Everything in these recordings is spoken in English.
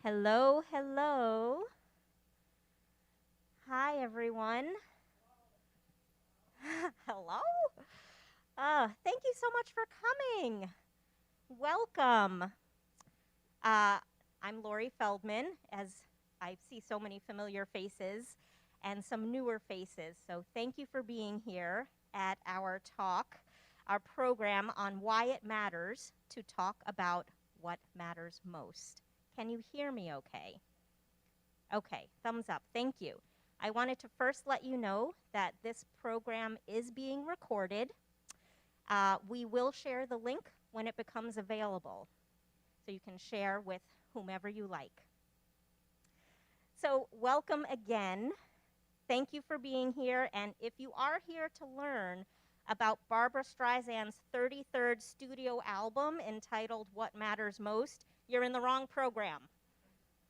Hello, hello. Hi, everyone. Hello. Thank you so much for coming. Welcome. Uh, I'm Lori Feldman, as I see so many familiar faces and some newer faces. So thank you for being here at our talk, our program on why it matters to talk about what matters most. Can you hear me okay? Okay, thumbs up. Thank you. I wanted to first let you know that this program is being recorded. We will share the link when it becomes available, so you can share with whomever you like. So welcome again. Thank you for being here. And if you are here to learn about Barbra Streisand's 33rd studio album entitled What Matters Most, you're in the wrong program.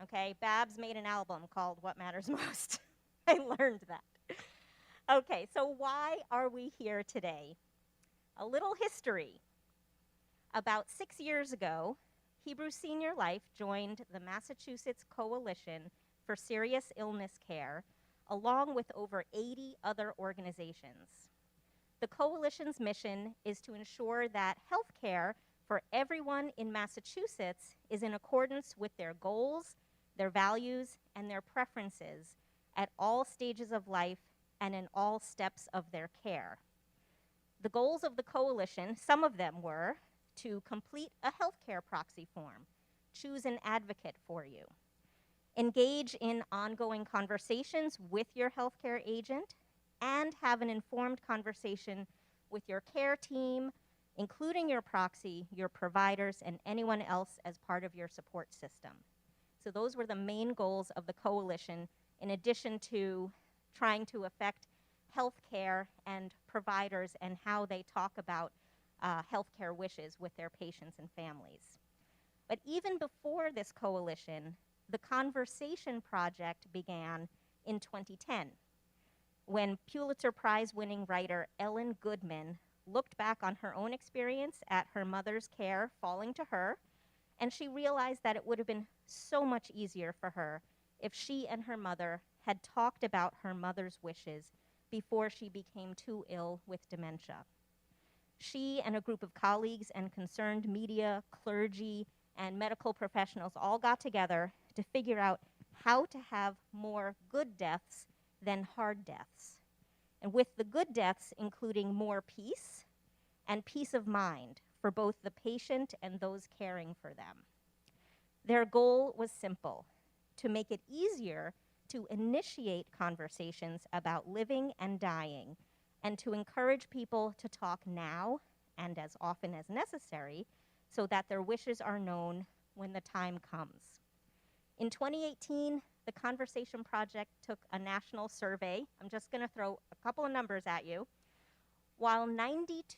Okay, Babs made an album called What Matters Most. I learned that. Okay, so why are we here today? A little history. About 6 years ago, Hebrew Senior Life joined the Massachusetts Coalition for Serious Illness Care, along with over 80 other organizations. The coalition's mission is to ensure that health care for everyone in Massachusetts is in accordance with their goals, their values, and their preferences at all stages of life and in all steps of their care. The goals of the coalition, some of them were to complete a healthcare proxy form, choose an advocate for you, engage in ongoing conversations with your healthcare agent, and have an informed conversation with your care team, including your proxy, your providers, and anyone else as part of your support system. So those were the main goals of the coalition, in addition to trying to affect healthcare and providers and how they talk about healthcare wishes with their patients and families. But even before this coalition, the Conversation Project began in 2010, when Pulitzer Prize-winning writer Ellen Goodman looked back on her own experience at her mother's care falling to her, and she realized that it would have been so much easier for her if she and her mother had talked about her mother's wishes before she became too ill with dementia. She and a group of colleagues and concerned media, clergy, and medical professionals all got together to figure out how to have more good deaths than hard deaths. And with the good deaths including more peace and peace of mind for both the patient and those caring for them. Their goal was simple: to make it easier to initiate conversations about living and dying, and to encourage people to talk now and as often as necessary so that their wishes are known when the time comes. In 2018, the Conversation Project took a national survey. I'm just going to throw a couple of numbers at you. While 92%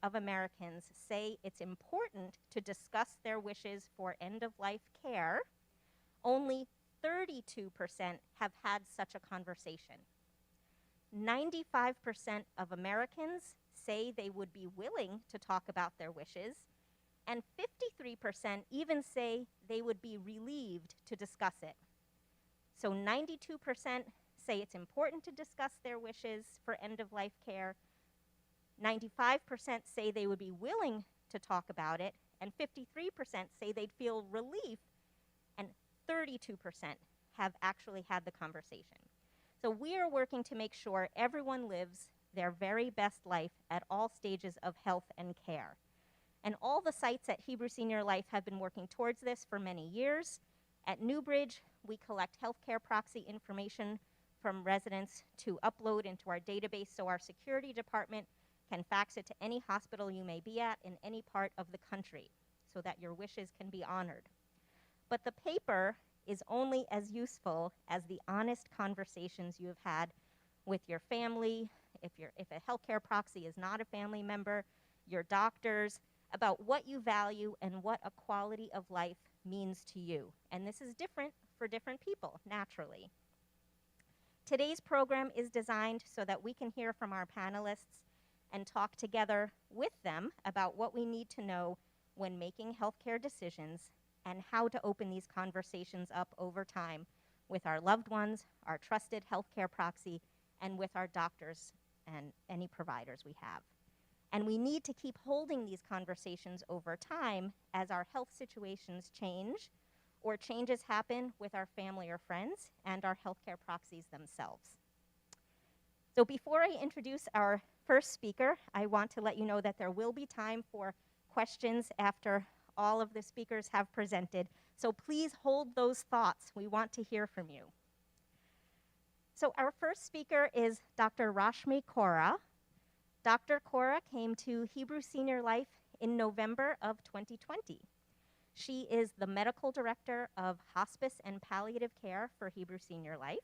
of Americans say it's important to discuss their wishes for end-of-life care, only 32% have had such a conversation. 95% of Americans say they would be willing to talk about their wishes, and 53% even say they would be relieved to discuss it. So 92% say it's important to discuss their wishes for end-of-life care, 95% say they would be willing to talk about it, and 53% say they'd feel relief, and 32% have actually had the conversation. So we are working to make sure everyone lives their very best life at all stages of health and care. And all the sites at Hebrew Senior Life have been working towards this for many years. At NewBridge, we collect healthcare proxy information from residents to upload into our database so our security department can fax it to any hospital you may be at in any part of the country so that your wishes can be honored. But the paper is only as useful as the honest conversations you have had with your family, if a healthcare proxy is not a family member, your doctors, about what you value and what a quality of life means to you. And this is different for different people, naturally. Today's program is designed so that we can hear from our panelists and talk together with them about what we need to know when making healthcare decisions and how to open these conversations up over time with our loved ones, our trusted healthcare proxy, and with our doctors and any providers we have. And we need to keep holding these conversations over time as our health situations change or changes happen with our family or friends and our healthcare proxies themselves. So before I introduce our first speaker, I want to let you know that there will be time for questions after all of the speakers have presented. So please hold those thoughts. We want to hear from you. So our first speaker is Dr. Rashmi Kaura. Dr. Kaura came to Hebrew Senior Life in November of 2020. She is the medical director of Hospice and Palliative Care for Hebrew Senior Life,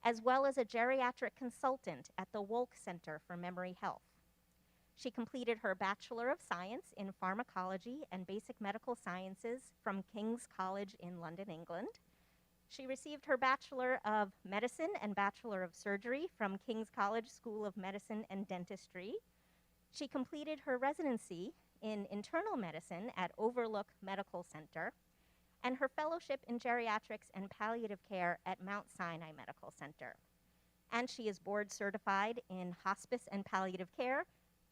as well as a geriatric consultant at the Wolff Center for Memory Health. She completed her Bachelor of Science in Pharmacology and Basic Medical Sciences from King's College in London, England. She received her Bachelor of Medicine and Bachelor of Surgery from King's College School of Medicine and Dentistry. She completed her residency in internal medicine at Overlook Medical Center and her fellowship in geriatrics and palliative care at Mount Sinai Medical Center. And she is board certified in hospice and palliative care,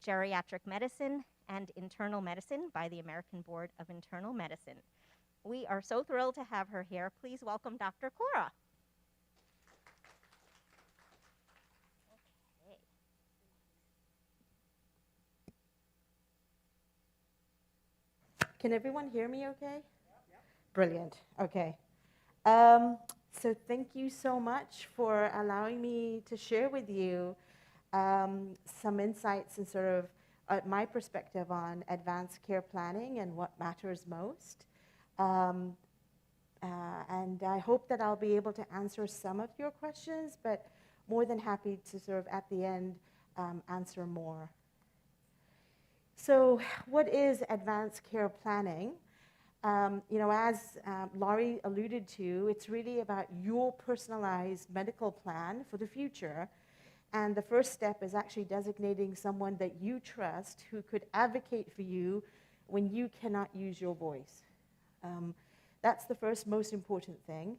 geriatric medicine, and internal medicine by the American Board of Internal Medicine. We are so thrilled to have her here. Please welcome Dr. Kaura. Okay. Can everyone hear me okay? Yep. Brilliant. Okay. So thank you so much for allowing me to share with you some insights and sort of my perspective on advanced care planning and what matters most. And I hope that I'll be able to answer some of your questions, but more than happy to sort of at the end answer more. So what is advanced care planning? As Laurie alluded to, it's really about your personalized medical plan for the future. And the first step is actually designating someone that you trust who could advocate for you when you cannot use your voice. That's the first most important thing.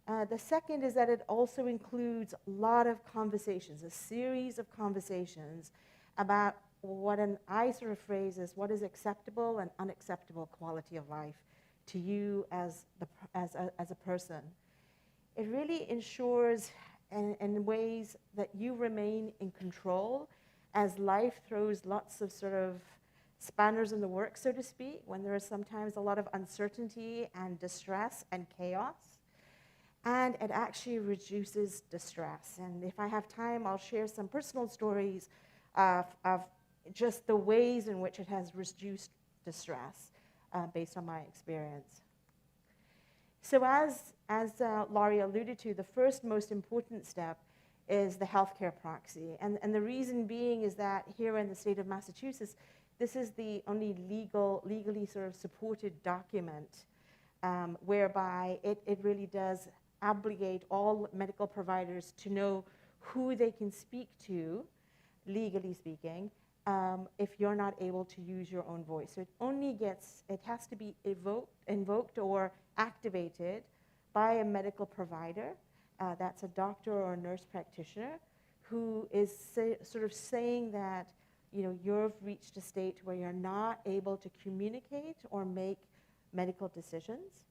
The second is that it also includes a lot of conversations, a series of conversations about what I sort of phrase as what is acceptable and unacceptable quality of life to you as a person. It really ensures in ways that you remain in control as life throws lots of sort of spanners in the works, so to speak, when there is sometimes a lot of uncertainty and distress and chaos. And it actually reduces distress. And if I have time, I'll share some personal stories of just the ways in which it has reduced distress based on my experience. So as Laurie alluded to, the first most important step is the healthcare proxy. And the reason being is that here in the state of Massachusetts, this is the only legally sort of supported document whereby it really does obligate all medical providers to know who they can speak to, legally speaking, if you're not able to use your own voice. So it has to be invoked or activated by a medical provider, that's a doctor or a nurse practitioner, who is sort of saying that you've reached a state where you're not able to communicate or make medical decisions.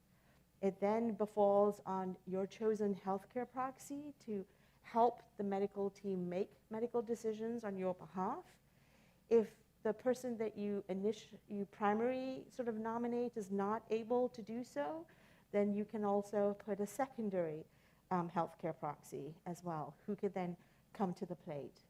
It then befalls on your chosen healthcare proxy to help the medical team make medical decisions on your behalf. If the person that you primary sort of nominate is not able to do so, then you can also put a secondary healthcare proxy as well, who could then come to the plate.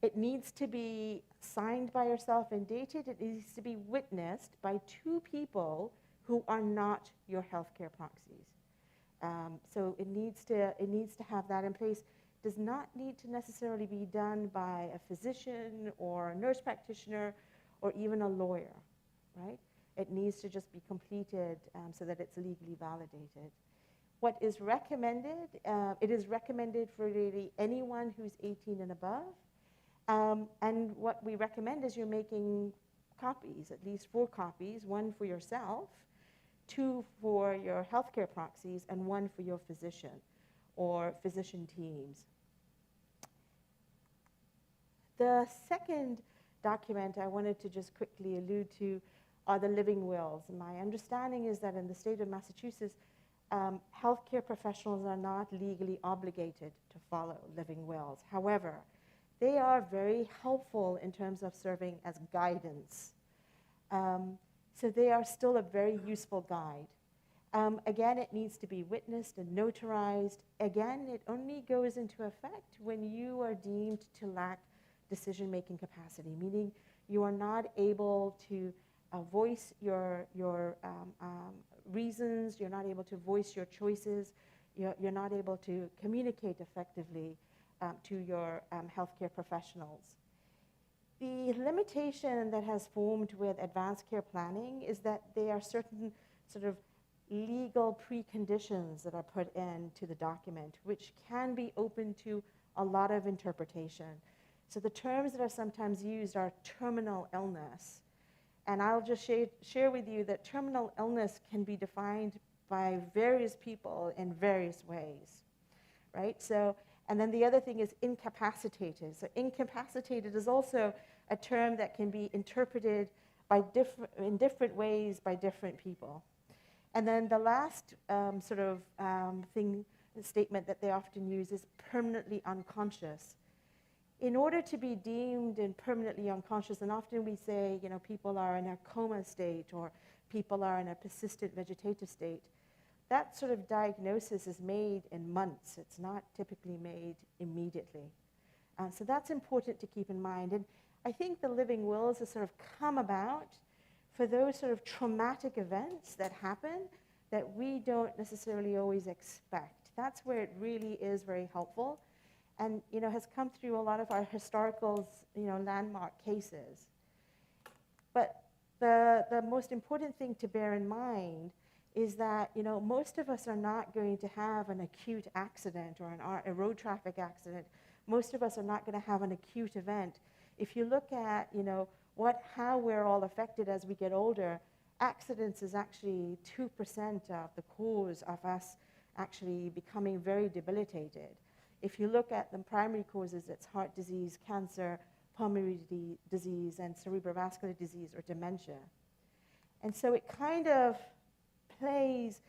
It needs to be signed by yourself and dated. It needs to be witnessed by two people who are not your healthcare proxies. So it needs to have that in place. Does not need to necessarily be done by a physician or a nurse practitioner or even a lawyer, right? It needs to just be completed so that it's legally validated. What is recommended? It is recommended for really anyone who's 18 and above. And what we recommend is you're making copies, at least 4 copies, one for yourself, 2 for your healthcare proxies, and 1 for your physician or physician teams. The second document I wanted to just quickly allude to are the living wills. My understanding is that in the state of Massachusetts, healthcare professionals are not legally obligated to follow living wills. However, they are very helpful in terms of serving as guidance. So they are still a very useful guide. Again, it needs to be witnessed and notarized. Again, it only goes into effect when you are deemed to lack decision-making capacity, meaning you are not able to voice your reasons, you're not able to voice your choices, you're not able to communicate effectively to your healthcare professionals. The limitation that has formed with advanced care planning is that there are certain sort of legal preconditions that are put into the document, which can be open to a lot of interpretation. So the terms that are sometimes used are terminal illness. And I'll just share with you that terminal illness can be defined by various people in various ways, right? So, and then the other thing is incapacitated. So incapacitated is also a term that can be interpreted by in different ways by different people. And then the last statement that they often use is permanently unconscious. In order to be deemed and permanently unconscious, and often we say, you know, people are in a coma state or people are in a persistent vegetative state, that sort of diagnosis is made in months. It's not typically made immediately. So that's important to keep in mind. And I think the living wills have sort of come about for those sort of traumatic events that happen that we don't necessarily always expect. That's where it really is very helpful, and you know, has come through a lot of our historical, you know, landmark cases. But the most important thing to bear in mind is that, you know, most of us are not going to have an acute accident or a road traffic accident. Most of us are not going to have an acute event. If you look at, you know, how we're all affected as we get older, accidents is actually 2% of the cause of us actually becoming very debilitated. If you look at the primary causes, it's heart disease, cancer, pulmonary disease, and cerebrovascular disease or dementia. And so it kind of plays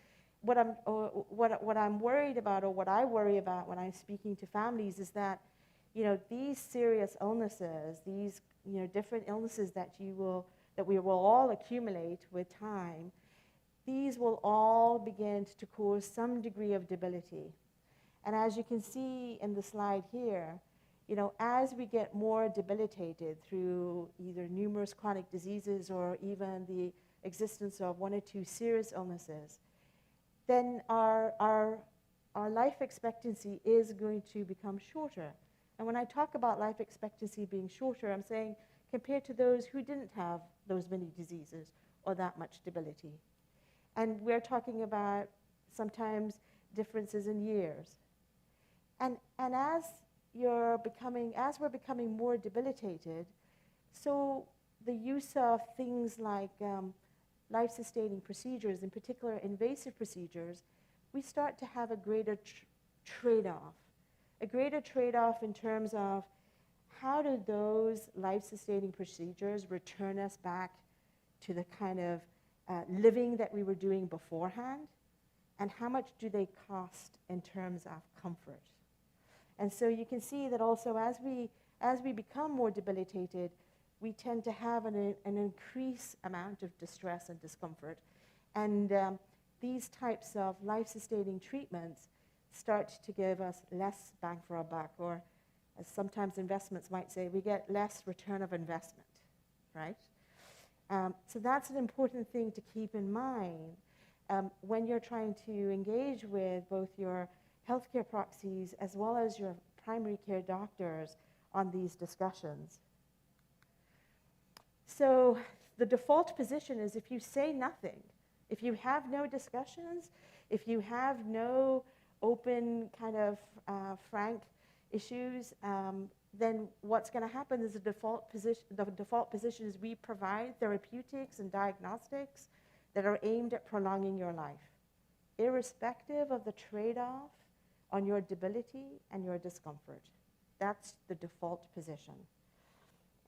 what I'm worried about, or what I worry about when I'm speaking to families, is that, you know, these serious illnesses, these, you know, different illnesses that we will all accumulate with time, these will all begin to cause some degree of debility. And as you can see in the slide here, you know, as we get more debilitated through either numerous chronic diseases or even the existence of 1 or 2 serious illnesses, then our life expectancy is going to become shorter. And when I talk about life expectancy being shorter, I'm saying compared to those who didn't have those many diseases or that much debility. And we're talking about sometimes differences in years. And as we're becoming more debilitated, so the use of things like life-sustaining procedures, in particular invasive procedures, we start to have a greater trade-off. A greater trade-off in terms of how do those life-sustaining procedures return us back to the kind of living that we were doing beforehand, and how much do they cost in terms of comfort. And so you can see that also as we become more debilitated, we tend to have an increased amount of distress and discomfort. And these types of life-sustaining treatments start to give us less bang for our buck, or as sometimes investments might say, we get less return of investment, right? So that's an important thing to keep in mind when you're trying to engage with both your healthcare proxies as well as your primary care doctors on these discussions. So the default position is if you say nothing, if you have no discussions, if you have no open kind of frank issues, then what's going to happen is the default position is we provide therapeutics and diagnostics that are aimed at prolonging your life, irrespective of the trade-off on your debility and your discomfort. That's the default position.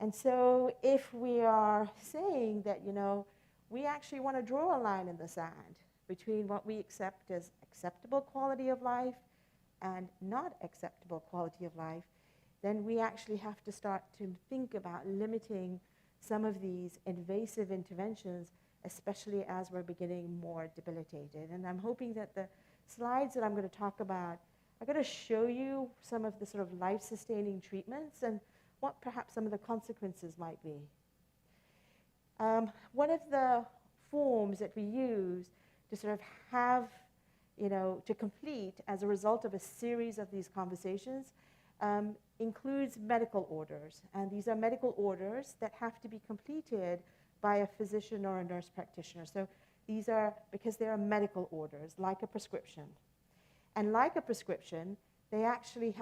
And so if we are saying that, we actually want to draw a line in the sand between what we accept as acceptable quality of life and not acceptable quality of life, then we actually have to start to think about limiting some of these invasive interventions, especially as we're getting more debilitated. And I'm hoping that the slides that I'm going to talk about are going to show you some of the sort of life-sustaining treatments and what perhaps some of the consequences might be. One of the forms that we use to sort of have, to complete as a result of a series of these conversations includes medical orders. And these are medical orders that have to be completed by a physician or a nurse practitioner. So these are, because they are medical orders, like a prescription. And like a prescription, they actually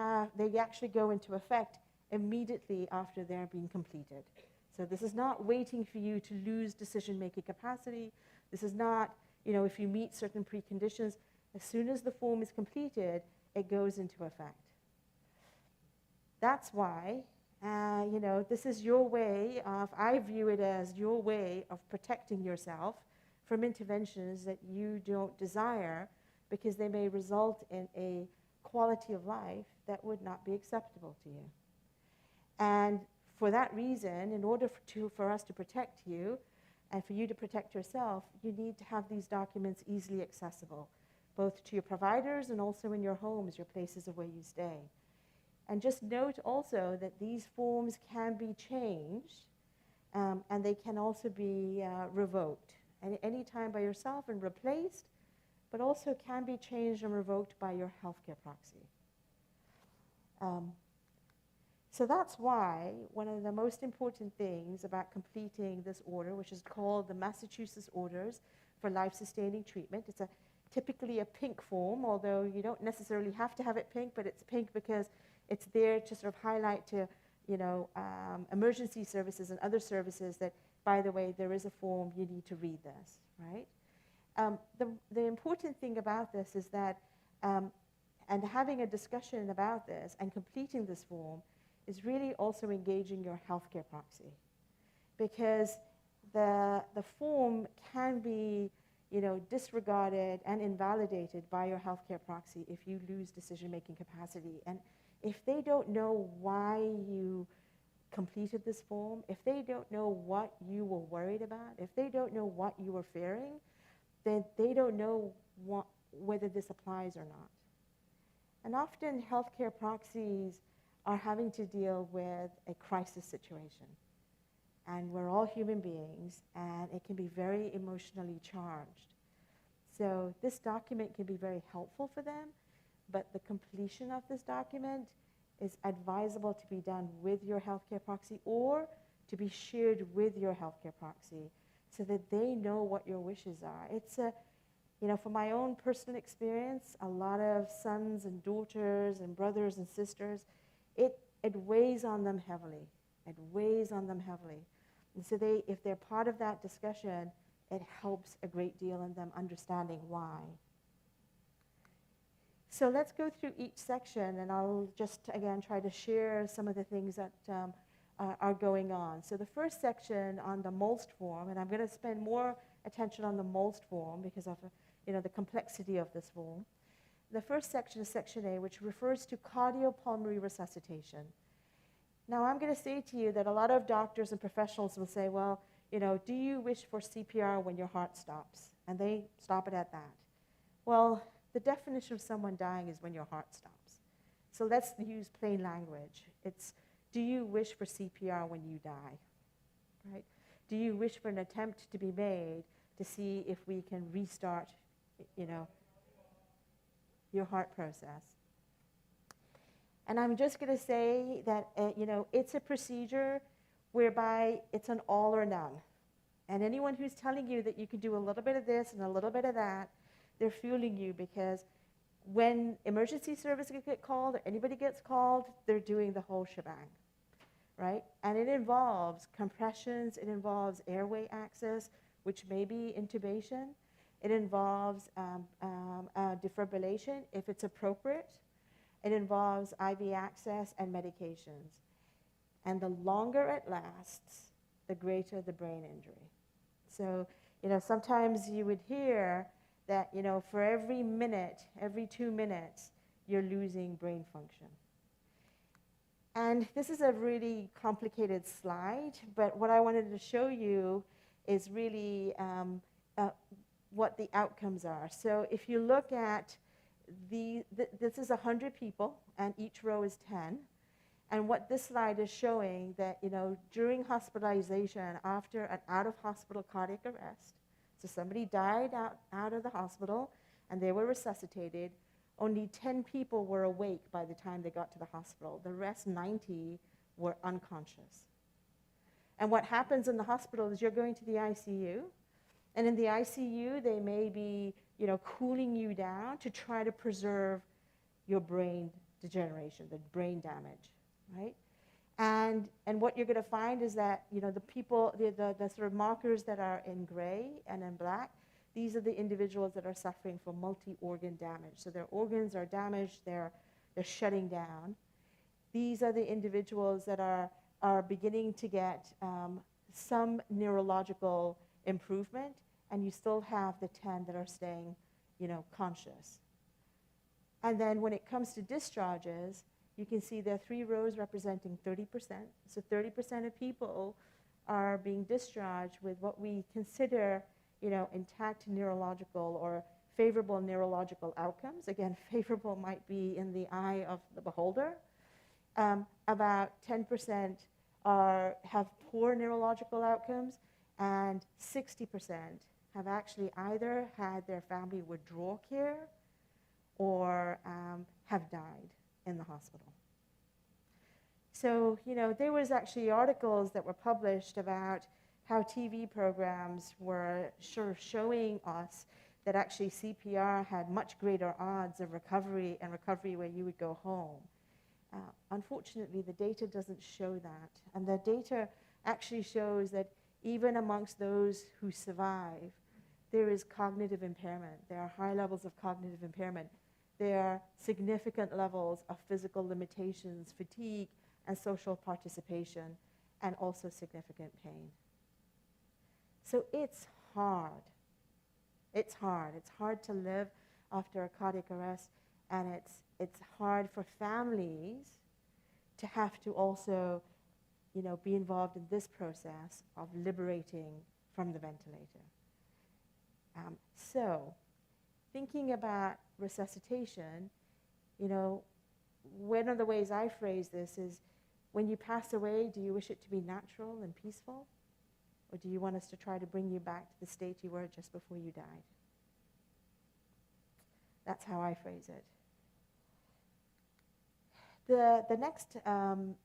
go into effect immediately after they're being completed. So this is not waiting for you to lose decision-making capacity. This is not, if you meet certain preconditions, as soon as the form is completed, it goes into effect. That's why, this is your way of, I view it as your way of protecting yourself from interventions that you don't desire, because they may result in a quality of life that would not be acceptable to you. And for that reason, in order for us to protect you and for you to protect yourself, you need to have these documents easily accessible, both to your providers and also in your homes, your places of where you stay. And just note also that these forms can be changed, and they can also be revoked at any time by yourself and replaced, but also can be changed and revoked by your healthcare proxy. So that's why one of the most important things about completing this order, which is called the Massachusetts Orders for Life-Sustaining Treatment, it's typically a pink form, although you don't necessarily have to have it pink, but it's pink because it's there to sort of highlight to, emergency services and other services that, by the way, there is a form, you need to read this, right? The important thing about this is that, and having a discussion about this and completing this form is really also engaging your healthcare proxy, because the form can be, disregarded and invalidated by your healthcare proxy if you lose decision-making capacity. And if they don't know why you completed this form, if they don't know what you were worried about, if they don't know what you were fearing, then they don't know whether this applies or not. And often healthcare proxies are having to deal with a crisis situation. And we're all human beings, and it can be very emotionally charged. So this document can be very helpful for them, but the completion of this document is advisable to be done with your healthcare proxy or to be shared with your healthcare proxy so that they know what your wishes are. It's from my own personal experience, a lot of sons and daughters and brothers and sisters, it weighs on them heavily. It weighs on them heavily. And so if they're part of that discussion, it helps a great deal in them understanding why. So let's go through each section, and I'll just, again, try to share some of the things that are going on. So the first section on the MOLST form, and I'm going to spend more attention on the MOLST form because of the complexity of this form. The first section is Section A, which refers to cardiopulmonary resuscitation. Now, I'm going to say to you that a lot of doctors and professionals will say, well, do you wish for CPR when your heart stops? And they stop it at that. Well, the definition of someone dying is when your heart stops. So let's use plain language. It's, do you wish for CPR when you die? Right? Do you wish for an attempt to be made to see if we can restart, your heart process? And I'm just going to say that, it's a procedure whereby it's an all or none. And anyone who's telling you that you can do a little bit of this and a little bit of that, they're fooling you, because when emergency services get called or anybody gets called, they're doing the whole shebang, right? And it involves compressions, it involves airway access, which may be intubation. It involves defibrillation if it's appropriate. It involves IV access and medications. And the longer it lasts, the greater the brain injury. So, sometimes you would hear that, for every minute, every 2 minutes, you're losing brain function. And this is a really complicated slide, but what I wanted to show you is really what the outcomes are. So if you look at this is 100 people, and each row is 10. And what this slide is showing that, during hospitalization after an out-of-hospital cardiac arrest, so somebody died out of the hospital and they were resuscitated, only 10 people were awake by the time they got to the hospital. The rest 90 were unconscious. And what happens in the hospital is you're going to the ICU, and in the ICU they may be, cooling you down to try to preserve your brain degeneration, the brain damage, right? And what you're going to find is that, the people, the sort of markers that are in gray and in black, these are the individuals that are suffering from multi-organ damage. So their organs are damaged, they're shutting down. These are the individuals that are beginning to get some neurological improvement, and you still have the 10 that are staying, conscious. And then when it comes to discharges, you can see there are 3 rows representing 30%. So 30% of people are being discharged with what we consider, intact neurological or favorable neurological outcomes. Again, favorable might be in the eye of the beholder. About 10% have poor neurological outcomes, and 60% have actually either had their family withdraw care or have died in the hospital. So, there was actually articles that were published about how TV programs were showing us that actually CPR had much greater odds of recovery where you would go home. Unfortunately, the data doesn't show that. And the data actually shows that even amongst those who survive, there is cognitive impairment. There are high levels of cognitive impairment. There are significant levels of physical limitations, fatigue, and social participation, and also significant pain. So it's hard. It's hard. It's hard to live after a cardiac arrest, and it's hard for families to have to also, be involved in this process of liberating from the ventilator. So, thinking about resuscitation, one of the ways I phrase this is, when you pass away, do you wish it to be natural and peaceful? Or do you want us to try to bring you back to the state you were just before you died? That's how I phrase it. The next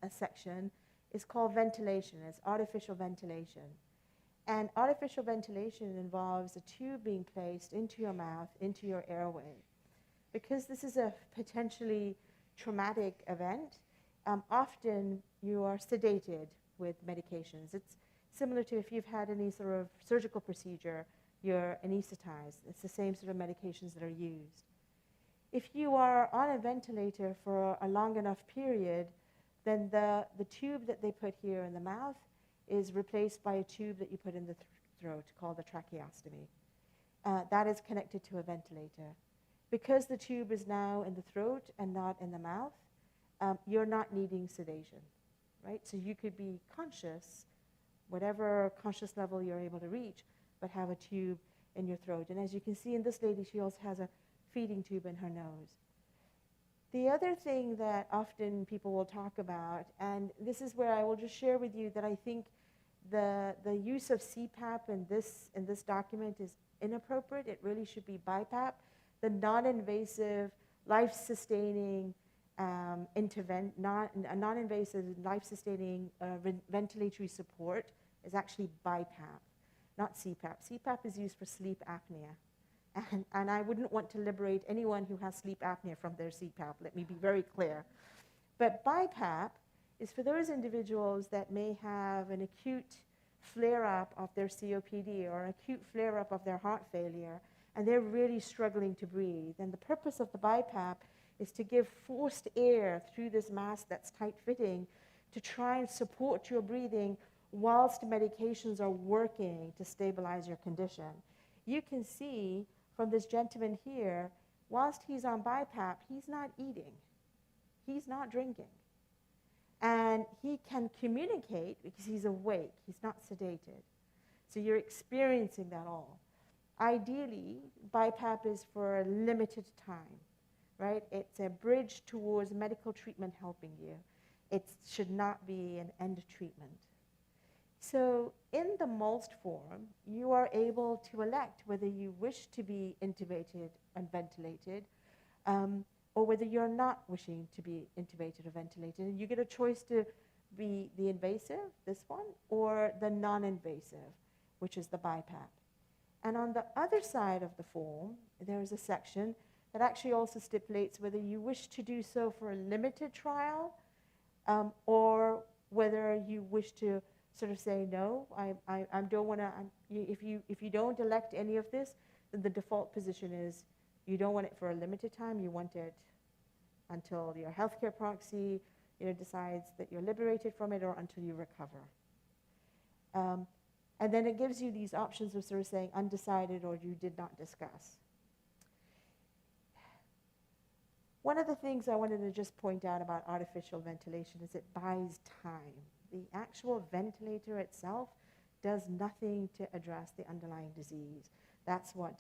section is called ventilation. It's artificial ventilation. And artificial ventilation involves a tube being placed into your mouth, into your airway. Because this is a potentially traumatic event, often you are sedated with medications. It's similar to if you've had any sort of surgical procedure, you're anesthetized. It's the same sort of medications that are used. If you are on a ventilator for a long enough period, then the tube that they put here in the mouth is replaced by a tube that you put in the throat called the tracheostomy. That is connected to a ventilator. Because the tube is now in the throat and not in the mouth, you're not needing sedation, right? So you could be conscious, whatever conscious level you're able to reach, but have a tube in your throat. And as you can see in this lady, she also has a feeding tube in her nose. The other thing that often people will talk about, and this is where I will just share with you that I think the use of CPAP in this document is inappropriate. It really should be BiPAP. The non-invasive, life-sustaining non-invasive, life-sustaining ventilatory support is actually BiPAP, not CPAP. CPAP is used for sleep apnea. And I wouldn't want to liberate anyone who has sleep apnea from their CPAP. Let me be very clear. But BiPAP is for those individuals that may have an acute flare-up of their COPD or an acute flare-up of their heart failure, and they're really struggling to breathe. And the purpose of the BiPAP is to give forced air through this mask that's tight-fitting to try and support your breathing whilst medications are working to stabilize your condition. You can see from this gentleman here, whilst he's on BiPAP, he's not eating, he's not drinking. And he can communicate because he's awake, he's not sedated. So you're experiencing that all. Ideally, BiPAP is for a limited time, right? It's a bridge towards medical treatment helping you. It should not be an end treatment. So in the MOLST form, you are able to elect whether you wish to be intubated and ventilated, or whether you're not wishing to be intubated or ventilated. And you get a choice to be the invasive, this one, or the non-invasive, which is the BiPAP. And on the other side of the form, there's a section that actually also stipulates whether you wish to do so for a limited trial, or whether you wish to sort of say, no, I don't want to, if you don't elect any of this, then the default position is you don't want it for a limited time, you want it until your healthcare proxy decides that you're liberated from it, or until you recover. And then it gives you these options of sort of saying undecided or you did not discuss. One of the things I wanted to just point out about artificial ventilation is it buys time. The actual ventilator itself does nothing to address the underlying disease. That's what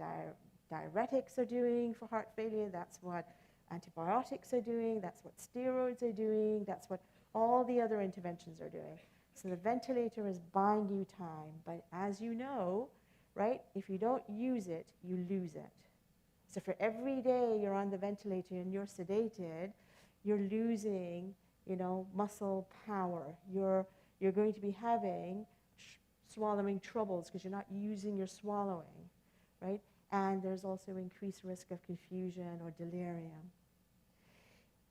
diuretics are doing for heart failure. That's what antibiotics are doing. That's what steroids are doing. That's what all the other interventions are doing. So the ventilator is buying you time. But as you know, right, if you don't use it, you lose it. So for every day you're on the ventilator and you're sedated, you're losing, muscle power. You're going to be having swallowing troubles because you're not using your swallowing, right? And there's also increased risk of confusion or delirium.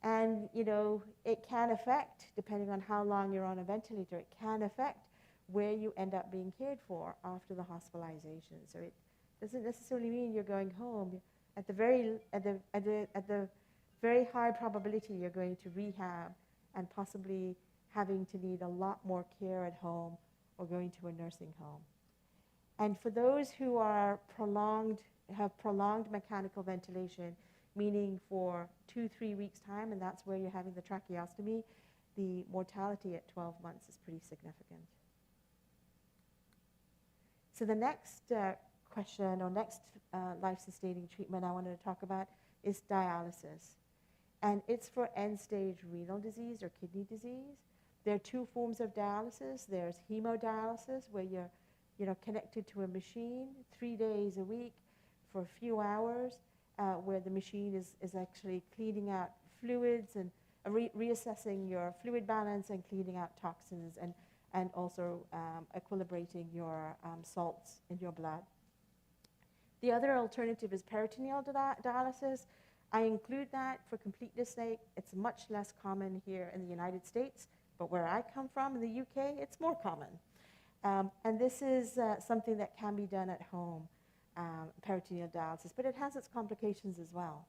And, it can affect, depending on how long you're on a ventilator, it can affect where you end up being cared for after the hospitalization. So it doesn't necessarily mean you're going home. At the very high probability, you're going to rehab and possibly having to need a lot more care at home or going to a nursing home. And for those who are have prolonged mechanical ventilation, meaning for 2-3 weeks' time, and that's where you're having the tracheostomy, the mortality at 12 months is pretty significant. So the next question or next life-sustaining treatment I wanted to talk about is dialysis. And it's for end-stage renal disease or kidney disease. There are two forms of dialysis. There's hemodialysis, where you're connected to a machine 3 days a week for a few hours, where the machine is actually cleaning out fluids and reassessing your fluid balance and cleaning out toxins and also equilibrating your salts in your blood. The other alternative is peritoneal dialysis. I include that for completeness sake. It's much less common here in the United States, but where I come from in the UK, it's more common. And this is something that can be done at home, peritoneal dialysis, but it has its complications as well.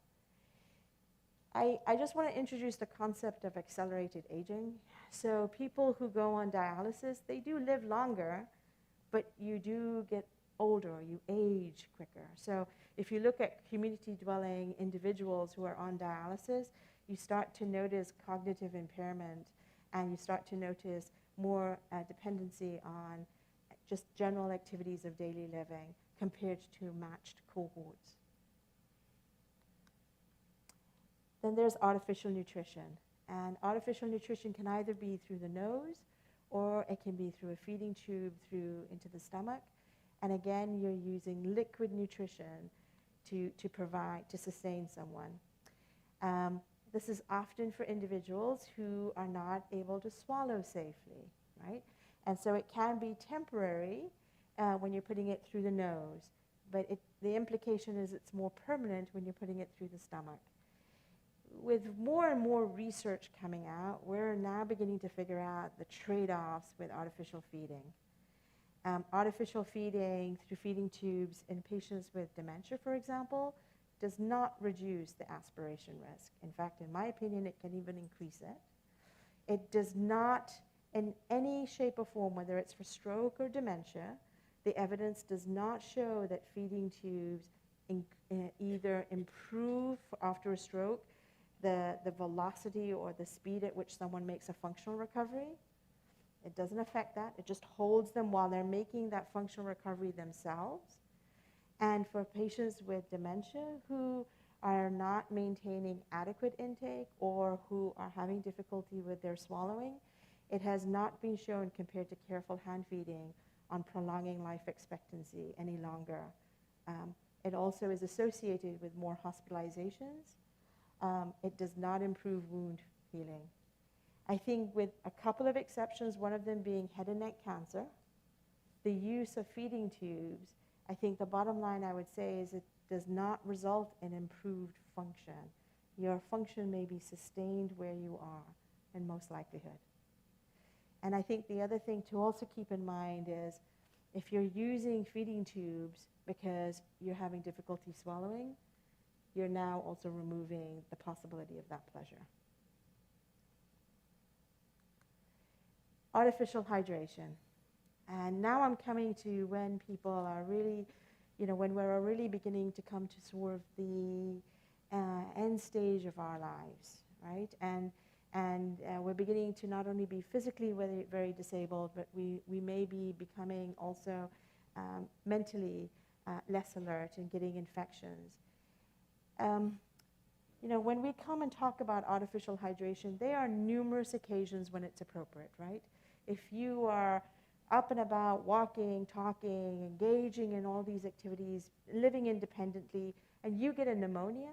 I just want to introduce the concept of accelerated aging. So people who go on dialysis, they do live longer, but you do get older, you age quicker. So if you look at community-dwelling individuals who are on dialysis, you start to notice cognitive impairment, and you start to notice more dependency on just general activities of daily living compared to matched cohorts. Then there's artificial nutrition. And artificial nutrition can either be through the nose, or it can be through a feeding tube into the stomach. And again, you're using liquid nutrition to sustain someone. This is often for individuals who are not able to swallow safely, right? And so it can be temporary when you're putting it through the nose, but the implication is it's more permanent when you're putting it through the stomach. With more and more research coming out, we're now beginning to figure out the trade-offs with artificial feeding. Artificial feeding through feeding tubes in patients with dementia, for example, does not reduce the aspiration risk. In fact, in my opinion, it can even increase it. It does not, in any shape or form, whether it's for stroke or dementia, the evidence does not show that feeding tubes either improve after a stroke the velocity or the speed at which someone makes a functional recovery. It doesn't affect that. It just holds them while they're making that functional recovery themselves. And for patients with dementia who are not maintaining adequate intake or who are having difficulty with their swallowing, it has not been shown compared to careful hand feeding on prolonging life expectancy any longer. It also is associated with more hospitalizations. It does not improve wound healing. I think with a couple of exceptions, one of them being head and neck cancer, the use of feeding tubes, I think the bottom line I would say is it does not result in improved function. Your function may be sustained where you are in most likelihood. And I think the other thing to also keep in mind is if you're using feeding tubes because you're having difficulty swallowing, you're now also removing the possibility of that pleasure. Artificial hydration. And now I'm coming to when people are really, when we're really beginning to come to sort of the end stage of our lives, right? And we're beginning to not only be physically very, very disabled, but we may be becoming also mentally less alert and getting infections. When we come and talk about artificial hydration, there are numerous occasions when it's appropriate, right? If you are up and about, walking, talking, engaging in all these activities, living independently, and you get a pneumonia,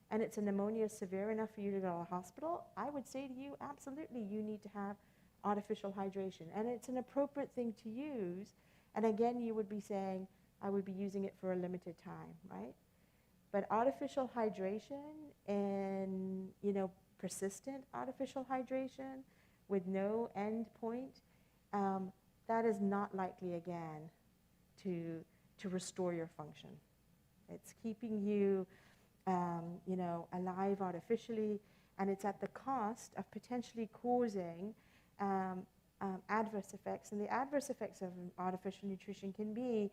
and it's a pneumonia severe enough for you to go to the hospital, I would say to you, absolutely, you need to have artificial hydration. And it's an appropriate thing to use. And again, you would be saying, I would be using it for a limited time, right? But artificial hydration and, persistent artificial hydration with no end point, that is not likely, again, to restore your function. It's keeping you, alive artificially, and it's at the cost of potentially causing adverse effects. And the adverse effects of artificial nutrition can be,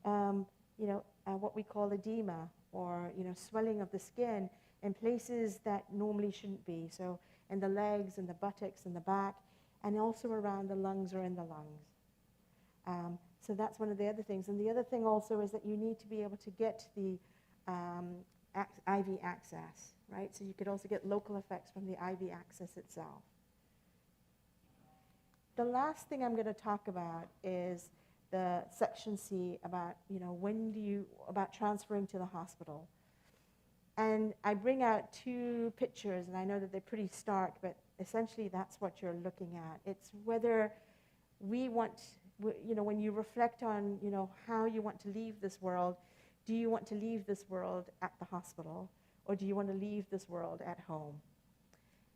what we call edema, or swelling of the skin in places that normally shouldn't be. So in the legs and the buttocks and the back, and also around the lungs or in the lungs. So that's one of the other things. And the other thing also is that you need to be able to get the IV access, right? So you could also get local effects from the IV access itself. The last thing I'm going to talk about is the section C about, about transferring to the hospital. And I bring out two pictures, and I know that they're pretty stark, but essentially that's what you're looking at. It's whether we want, when you reflect on, how you want to leave this world, do you want to leave this world at the hospital, or do you want to leave this world at home?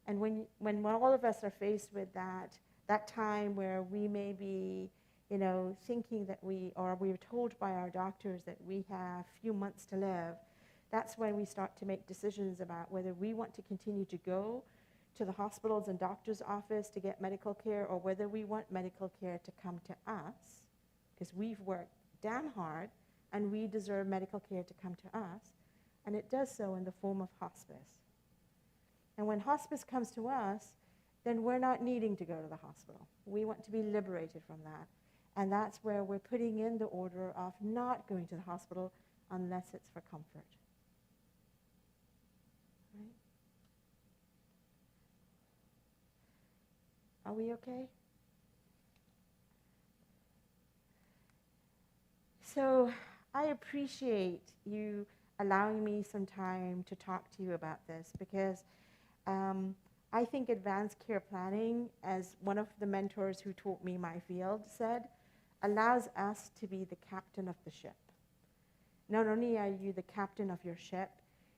And when all of us are faced with that time where we may be, thinking that we're told by our doctors that we have few months to live, that's when we start to make decisions about whether we want to continue to go to the hospitals and doctor's office to get medical care, or whether we want medical care to come to us, because we've worked damn hard and we deserve medical care to come to us, and it does so in the form of hospice. And when hospice comes to us, then we're not needing to go to the hospital. We want to be liberated from that. And that's where we're putting in the order of not going to the hospital unless it's for comfort. Right? Are we okay? So I appreciate you allowing me some time to talk to you about this, because I think advanced care planning, as one of the mentors who taught me my field said, allows us to be the captain of the ship. Not only are you the captain of your ship,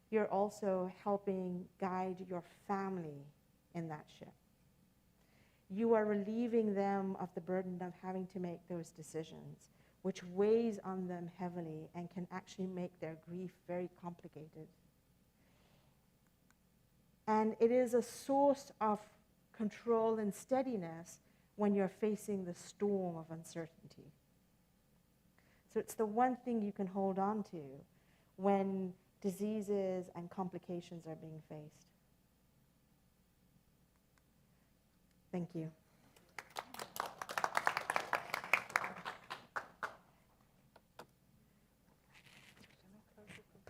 you're also helping guide your family in that ship. you are relieving them of the burden of having to make those decisions, which weighs on them heavily and can actually make their grief very complicated. And it is a source of control and steadiness when you're facing the storm of uncertainty. So it's the one thing you can hold on to when diseases and complications are being faced. Thank you.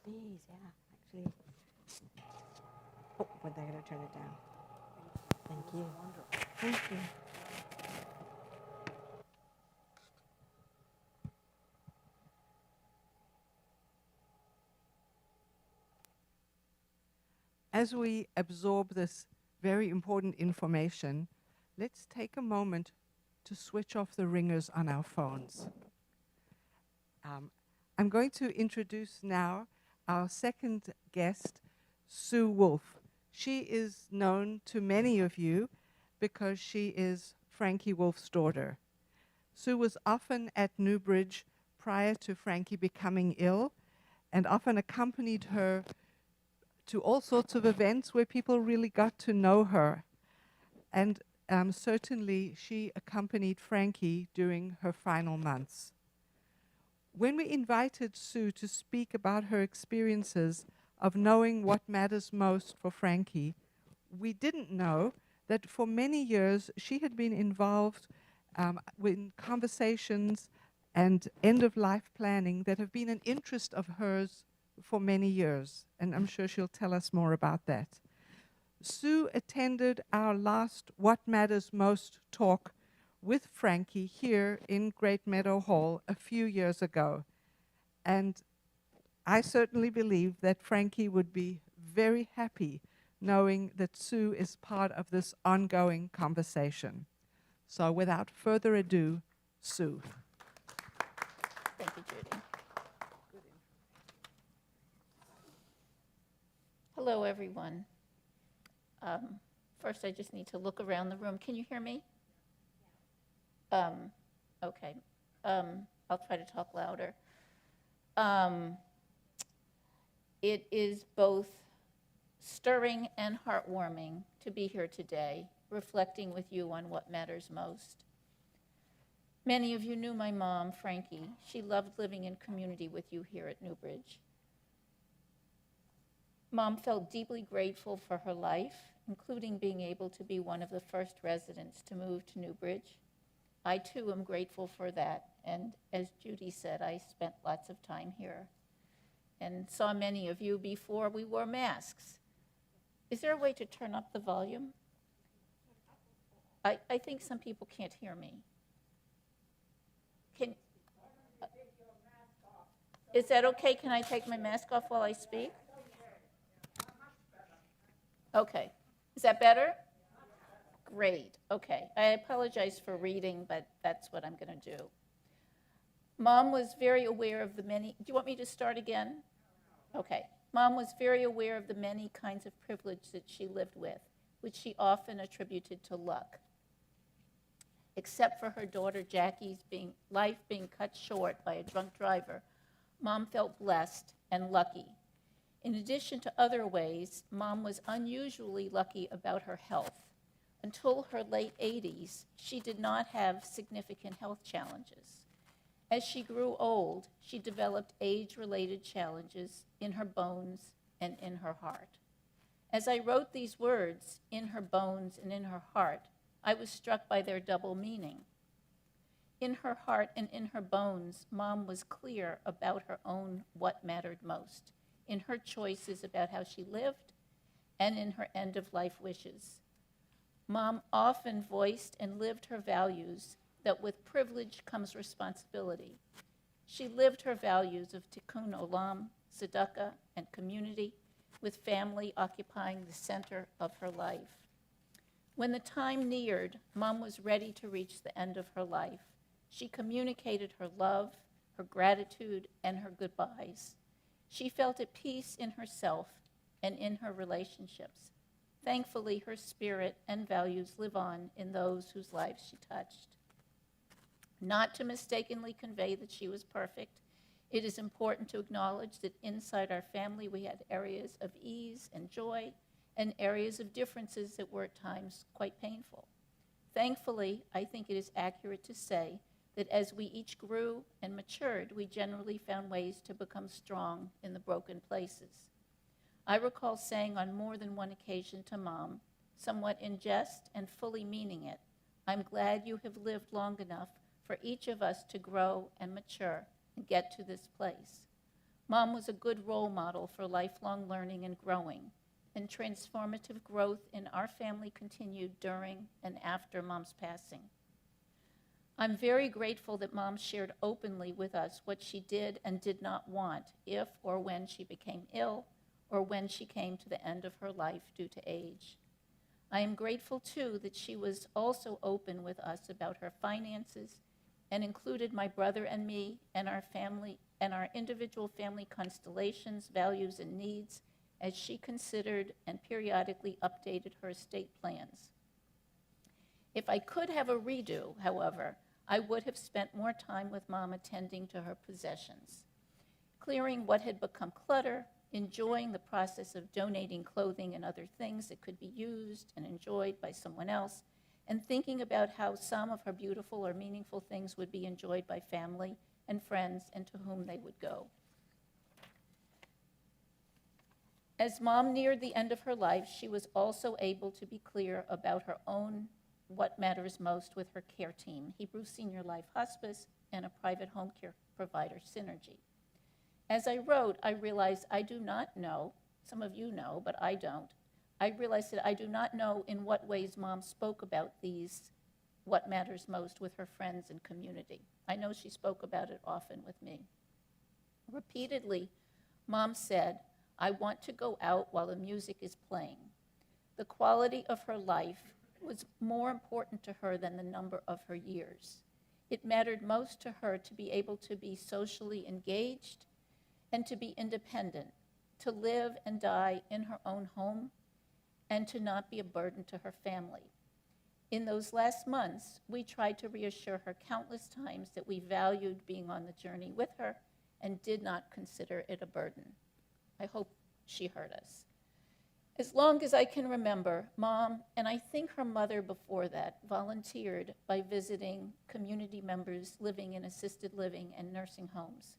Please, yeah, actually. Oh, but they're going to turn it down. Thank you. Thank you. As we absorb this very important information, let's take a moment to switch off the ringers on our phones. I'm going to introduce now our second guest, Sue Wolff. She is known to many of you because she is Frankie Wolff's daughter. Sue was often at NewBridge prior to Frankie becoming ill, and often accompanied her to all sorts of events where people really got to know her. And certainly she accompanied Frankie during her final months. When we invited Sue to speak about her experiences of knowing what matters most for Frankie, we didn't know that for many years she had been involved in conversations and end-of-life planning that have been an interest of hers for many years, and I'm sure she'll tell us more about that. Sue attended our last What Matters Most talk with Frankie here in Great Meadow Hall a few years ago, and I certainly believe that Frankie would be very happy knowing that Sue is part of this ongoing conversation. So without further ado, Sue. Thank you, Judi. Hello, everyone. First, I just need to look around the room. Can you hear me? Okay. I'll try to talk louder. It is both stirring and heartwarming to be here today, reflecting with you on what matters most. Many of you knew my mom, Frankie. She loved living in community with you here at NewBridge. Mom felt deeply grateful for her life, including being able to be one of the first residents to move to NewBridge. I too am grateful for that, and as Judi said, I spent lots of time here and saw many of you before we wore masks. Is there a way to turn up the volume? I think some people can't hear me. Is that okay? Can I take my mask off while I speak? Okay. Is that better? Great. Okay. I apologize for reading, but that's what I'm going to do. Mom was very aware of the many... Do you want me to start again? Okay. Mom was very aware of the many kinds of privilege that she lived with, which she often attributed to luck. Except for her daughter Jackie's life being cut short by a drunk driver, Mom felt blessed and lucky. In addition to other ways, Mom was unusually lucky about her health. Until her late 80s, she did not have significant health challenges. As she grew old, she developed age-related challenges in her bones and in her heart. As I wrote these words, in her bones and in her heart, I was struck by their double meaning. In her heart and in her bones, Mom was clear about her own what mattered most, in her choices about how she lived, and in her end-of-life wishes. Mom often voiced and lived her values that with privilege comes responsibility. She lived her values of tikkun olam, tzedakah, and community, with family occupying the center of her life. When the time neared, Mom was ready to reach the end of her life. She communicated her love, her gratitude, and her goodbyes. She felt at peace in herself and in her relationships. Thankfully, her spirit and values live on in those whose lives she touched. Not to mistakenly convey that she was perfect, it is important to acknowledge that inside our family we had areas of ease and joy and areas of differences that were at times quite painful. Thankfully, I think it is accurate to say that as we each grew and matured, we generally found ways to become strong in the broken places. I recall saying on more than one occasion to Mom, somewhat in jest and fully meaning it, "I'm glad you have lived long enough for each of us to grow and mature and get to this place." Mom was a good role model for lifelong learning and growing, and transformative growth in our family continued during and after Mom's passing. I'm very grateful that Mom shared openly with us what she did and did not want if or when she became ill or when she came to the end of her life due to age. I am grateful, too, that she was also open with us about her finances and included my brother and me and our family and our individual family constellations, values, and needs as she considered and periodically updated her estate plans. If I could have a redo, however, I would have spent more time with Mom attending to her possessions, clearing what had become clutter, enjoying the process of donating clothing and other things that could be used and enjoyed by someone else, and thinking about how some of her beautiful or meaningful things would be enjoyed by family and friends and to whom they would go. As Mom neared the end of her life, she was also able to be clear about her own what matters most with her care team, Hebrew Senior Life Hospice, and a private home care provider, Synergy. As I wrote, I realized I do not know, some of you know, but I don't. I realized that I do not know in what ways Mom spoke about these, what matters most, with her friends and community. I know she spoke about it often with me. Repeatedly, Mom said, "I want to go out while the music is playing." The quality of her life was more important to her than the number of her years. It mattered most to her to be able to be socially engaged and to be independent, to live and die in her own home, and to not be a burden to her family. In those last months, we tried to reassure her countless times that we valued being on the journey with her and did not consider it a burden. I hope she heard us. As long as I can remember, Mom, and I think her mother before that, volunteered by visiting community members living in assisted living and nursing homes.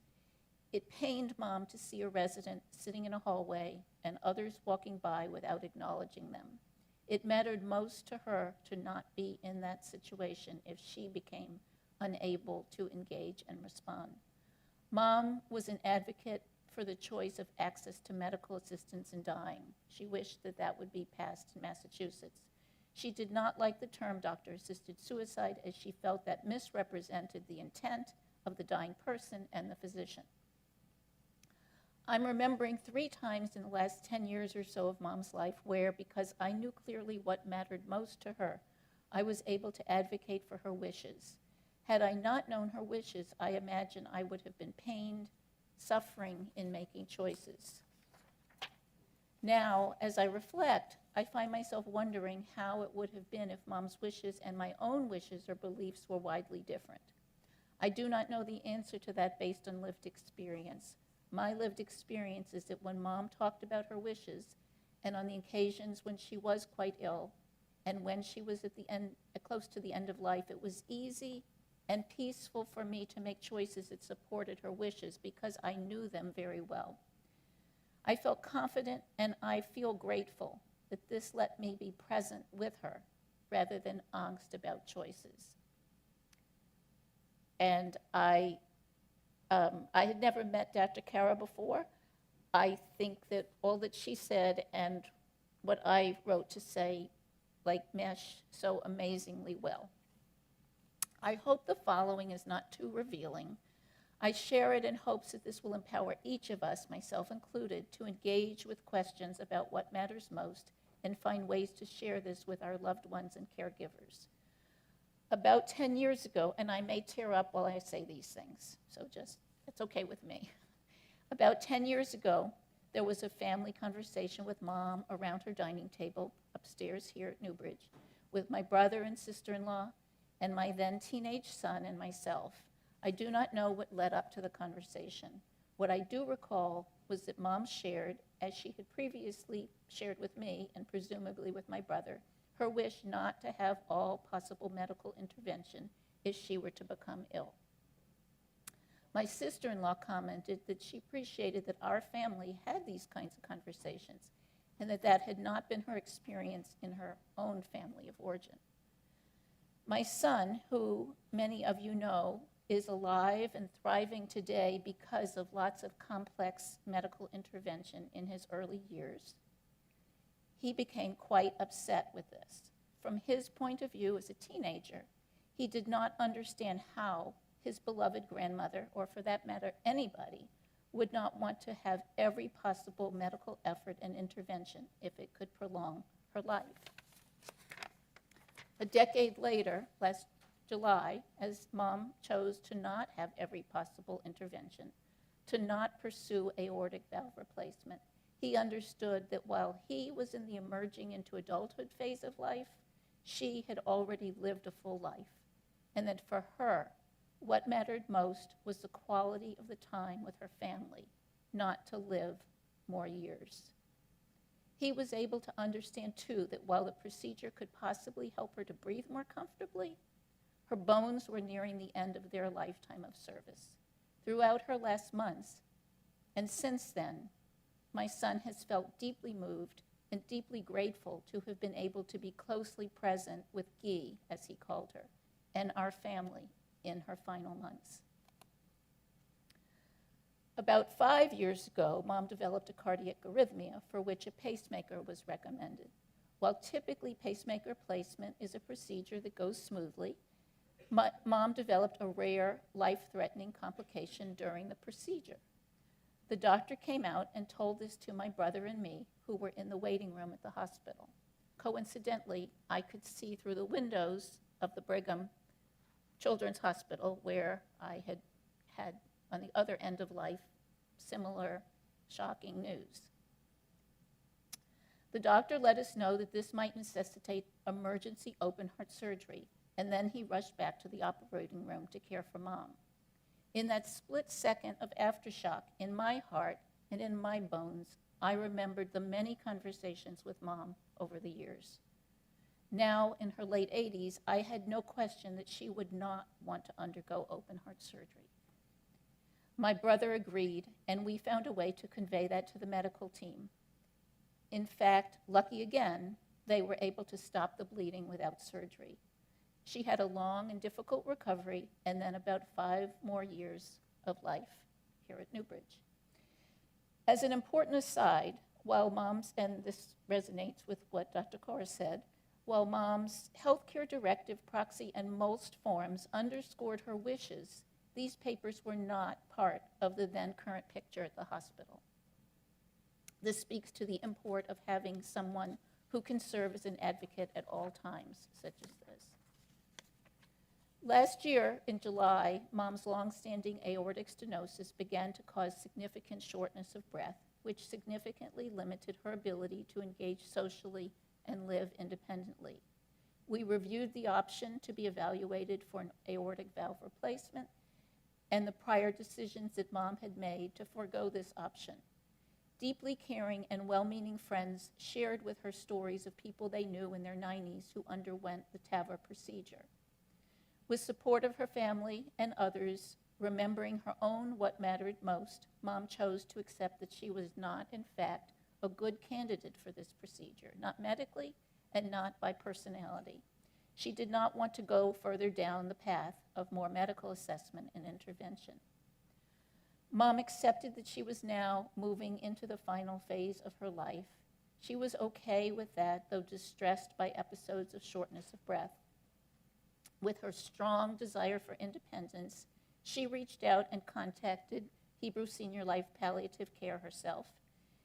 It pained Mom to see a resident sitting in a hallway and others walking by without acknowledging them. It mattered most to her to not be in that situation if she became unable to engage and respond. Mom was an advocate for the choice of access to medical assistance in dying. She wished that that would be passed in Massachusetts. She did not like the term doctor-assisted suicide as she felt that misrepresented the intent of the dying person and the physician. I'm remembering 3 times in the last 10 years or so of Mom's life where, because I knew clearly what mattered most to her, I was able to advocate for her wishes. Had I not known her wishes, I imagine I would have been pained, suffering in making choices. Now, as I reflect, I find myself wondering how it would have been if Mom's wishes and my own wishes or beliefs were widely different. I do not know the answer to that based on lived experience. My lived experience is that when Mom talked about her wishes, and on the occasions when she was quite ill, and when she was at the end, close to the end of life, it was easy and peaceful for me to make choices that supported her wishes because I knew them very well. I felt confident and I feel grateful that this let me be present with her rather than angst about choices. And I had never met Dr. Kaura before. I think that all that she said and what I wrote to say mesh so amazingly well. I hope the following is not too revealing. I share it in hopes that this will empower each of us, myself included, to engage with questions about what matters most and find ways to share this with our loved ones and caregivers. About 10 years ago, and I may tear up while I say these things, so it's okay with me. About 10 years ago, there was a family conversation with Mom around her dining table upstairs here at NewBridge, with my brother and sister-in-law, and my then teenage son and myself. I do not know what led up to the conversation. What I do recall was that Mom shared, as she had previously shared with me and presumably with my brother, her wish not to have all possible medical intervention if she were to become ill. My sister-in-law commented that she appreciated that our family had these kinds of conversations and that that had not been her experience in her own family of origin. My son, who many of you know, is alive and thriving today because of lots of complex medical intervention in his early years. He became quite upset with this. From his point of view as a teenager, he did not understand how his beloved grandmother, or for that matter, anybody, would not want to have every possible medical effort and intervention if it could prolong her life. A decade later, last July, as Mom chose to not have every possible intervention, to not pursue aortic valve replacement, he understood that while he was in the emerging into adulthood phase of life, she had already lived a full life, and that for her, what mattered most was the quality of the time with her family, not to live more years. He was able to understand, too, that while the procedure could possibly help her to breathe more comfortably, her bones were nearing the end of their lifetime of service. Throughout her last months, and since then, my son has felt deeply moved and deeply grateful to have been able to be closely present with Guy, as he called her, and our family in her final months. About 5 years ago, Mom developed a cardiac arrhythmia for which a pacemaker was recommended. While typically pacemaker placement is a procedure that goes smoothly, Mom developed a rare, life-threatening complication during the procedure. The doctor came out and told this to my brother and me, who were in the waiting room at the hospital. Coincidentally, I could see through the windows of the Brigham Children's Hospital, where I had had, on the other end of life, similar shocking news. The doctor let us know that this might necessitate emergency open heart surgery, and then he rushed back to the operating room to care for Mom. In that split second of aftershock, in my heart and in my bones, I remembered the many conversations with Mom over the years. Now, in her late 80s, I had no question that she would not want to undergo open heart surgery. My brother agreed, and we found a way to convey that to the medical team. In fact, lucky again, they were able to stop the bleeding without surgery. She had a long and difficult recovery, and then about 5 more years of life here at NewBridge. As an important aside, while Mom's, and this resonates with what Dr. Kaura said, while Mom's healthcare directive, proxy, and most forms underscored her wishes, these papers were not part of the then current picture at the hospital. This speaks to the import of having someone who can serve as an advocate at all times, such as this. Last year, in July, Mom's longstanding aortic stenosis began to cause significant shortness of breath, which significantly limited her ability to engage socially and live independently. We reviewed the option to be evaluated for an aortic valve replacement and the prior decisions that Mom had made to forego this option. Deeply caring and well-meaning friends shared with her stories of people they knew in their 90s who underwent the TAVR procedure. With support of her family and others, remembering her own what mattered most, Mom chose to accept that she was not, in fact, a good candidate for this procedure, not medically and not by personality. She did not want to go further down the path of more medical assessment and intervention. Mom accepted that she was now moving into the final phase of her life. She was okay with that, though distressed by episodes of shortness of breath. With her strong desire for independence, she reached out and contacted Hebrew Senior Life Palliative Care herself,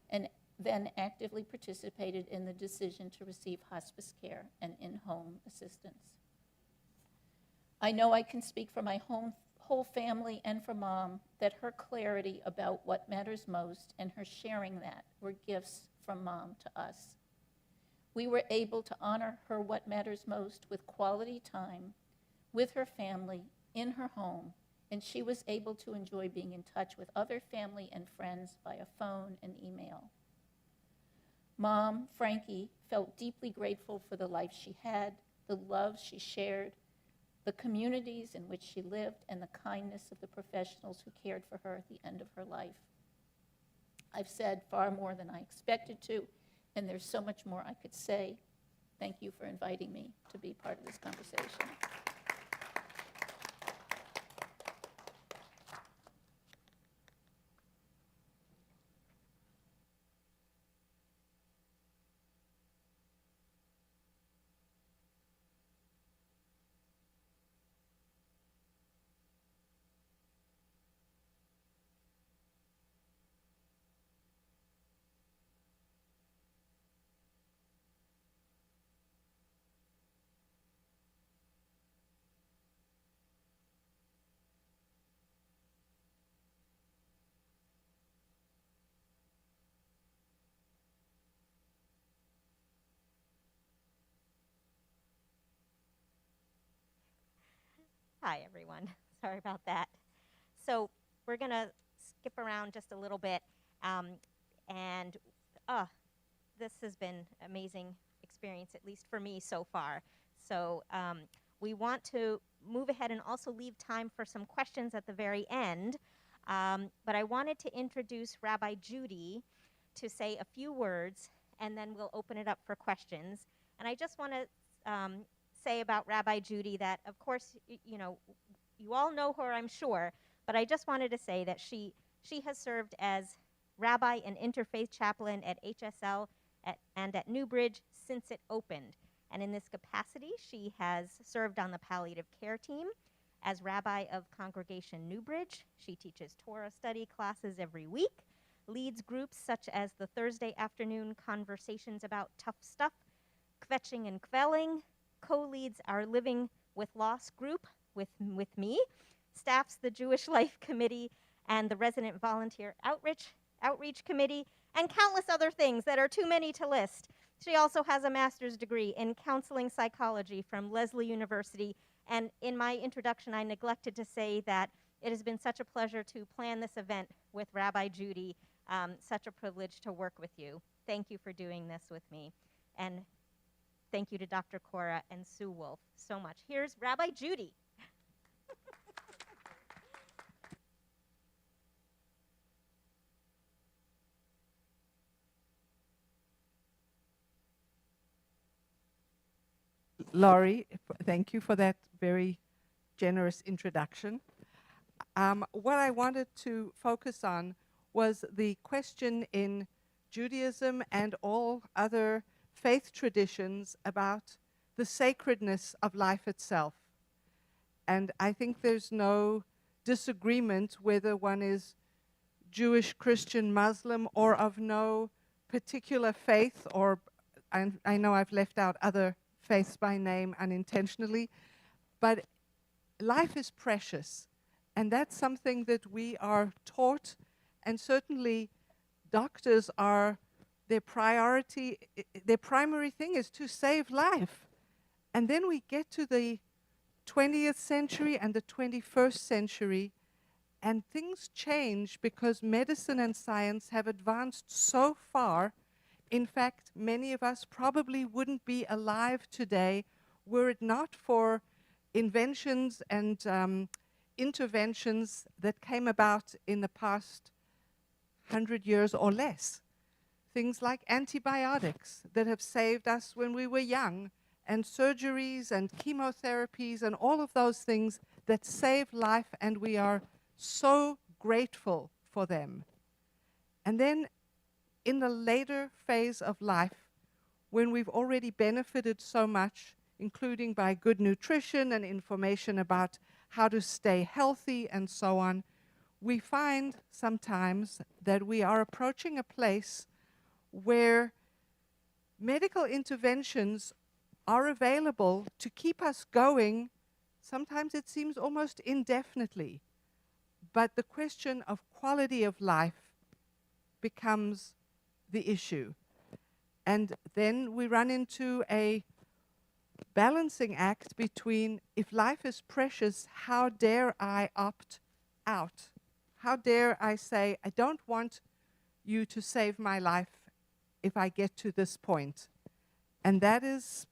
and then actively participated in the decision to receive hospice care and in-home assistance. I know I can speak for my whole family and for Mom that her clarity about what matters most and her sharing that were gifts from Mom to us. We were able to honor her what matters most with quality time with her family in her home, and she was able to enjoy being in touch with other family and friends via phone and email. Mom, Frankie, felt deeply grateful for the life she had, the love she shared, the communities in which she lived, and the kindness of the professionals who cared for her at the end of her life. I've said far more than I expected to, and there's so much more I could say. Thank you for inviting me to be part of this conversation. Hi, everyone. Sorry about that. So we're going to skip around just a little bit. And this has been an amazing experience, at least for me so far. So we want to move ahead and also leave time for some questions at the very end. But I wanted to introduce Rabbi Judi to say a few words, and then we'll open it up for questions. And I just want to say about Rabbi Judi that, of course, you know, you all know her, I'm sure, but I just wanted to say that she has served as rabbi and interfaith chaplain at HSL and at NewBridge since it opened. And in this capacity, she has served on the palliative care team as rabbi of Congregation NewBridge. She teaches Torah study classes every week, leads groups such as the Thursday afternoon conversations about tough stuff, kvetching and kvelling, co-leads our Living with Loss group with me, staffs the Jewish Life Committee and the Resident Volunteer Outreach Committee, and countless other things that are too many to list. She also has a master's degree in counseling psychology from Lesley University. And in my introduction, I neglected to say that it has been such a pleasure to plan this event with Rabbi Judi. Such a privilege to work with you. Thank you for doing this with me. And thank you to Dr. Kaura and Sue Wolff so much. Here's Rabbi Judi. Laurie, thank you for that very generous introduction. What I wanted to focus on was the question in Judaism and all other faith traditions about the sacredness of life itself. And I think there's no disagreement whether one is Jewish, Christian, Muslim, or of no particular faith, or I know I've left out other faiths by name unintentionally, but life is precious, and that's something that we are taught, and certainly doctors are, their primary thing is to save life. And then we get to the 20th century and the 21st century, and things change because medicine and science have advanced so far. In fact, many of us probably wouldn't be alive today were it not for inventions and interventions that came about in the past 100 years or less. Things like antibiotics that have saved us when we were young, and surgeries and chemotherapies and all of those things that save life, and we are so grateful for them. And then in the later phase of life, when we've already benefited so much, including by good nutrition and information about how to stay healthy and so on, we find sometimes that we are approaching a place where medical interventions are available to keep us going Sometimes it seems almost indefinitely. But the question of quality of life becomes the issue. And then we run into a balancing act between, if life is precious, how dare I opt out? How dare I say, I don't want you to save my life if I get to this point? And that is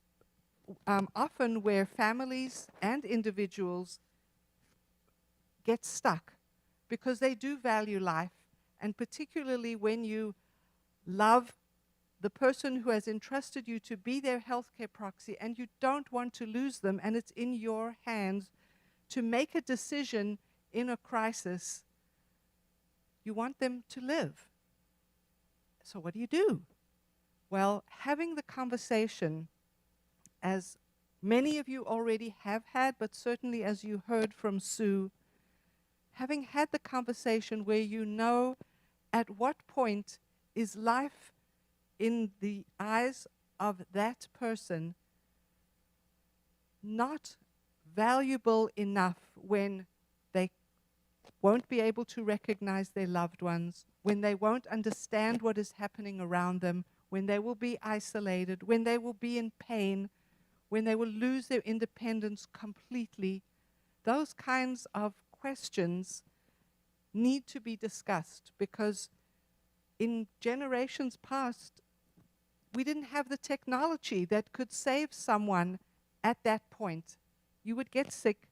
often where families and individuals get stuck, because they do value life, and particularly when you love the person who has entrusted you to be their healthcare proxy and you don't want to lose them, and it's in your hands to make a decision in a crisis. You want them to live. So what do you do? Well, having the conversation, as many of you already have had, but certainly as you heard from Sue, having had the conversation where you know at what point is life in the eyes of that person not valuable enough when they won't be able to recognize their loved ones, when they won't understand what is happening around them, when they will be isolated, when they will be in pain, when they will lose their independence completely. Those kinds of questions need to be discussed, because in generations past, we didn't have the technology that could save someone at that point. You would get sick,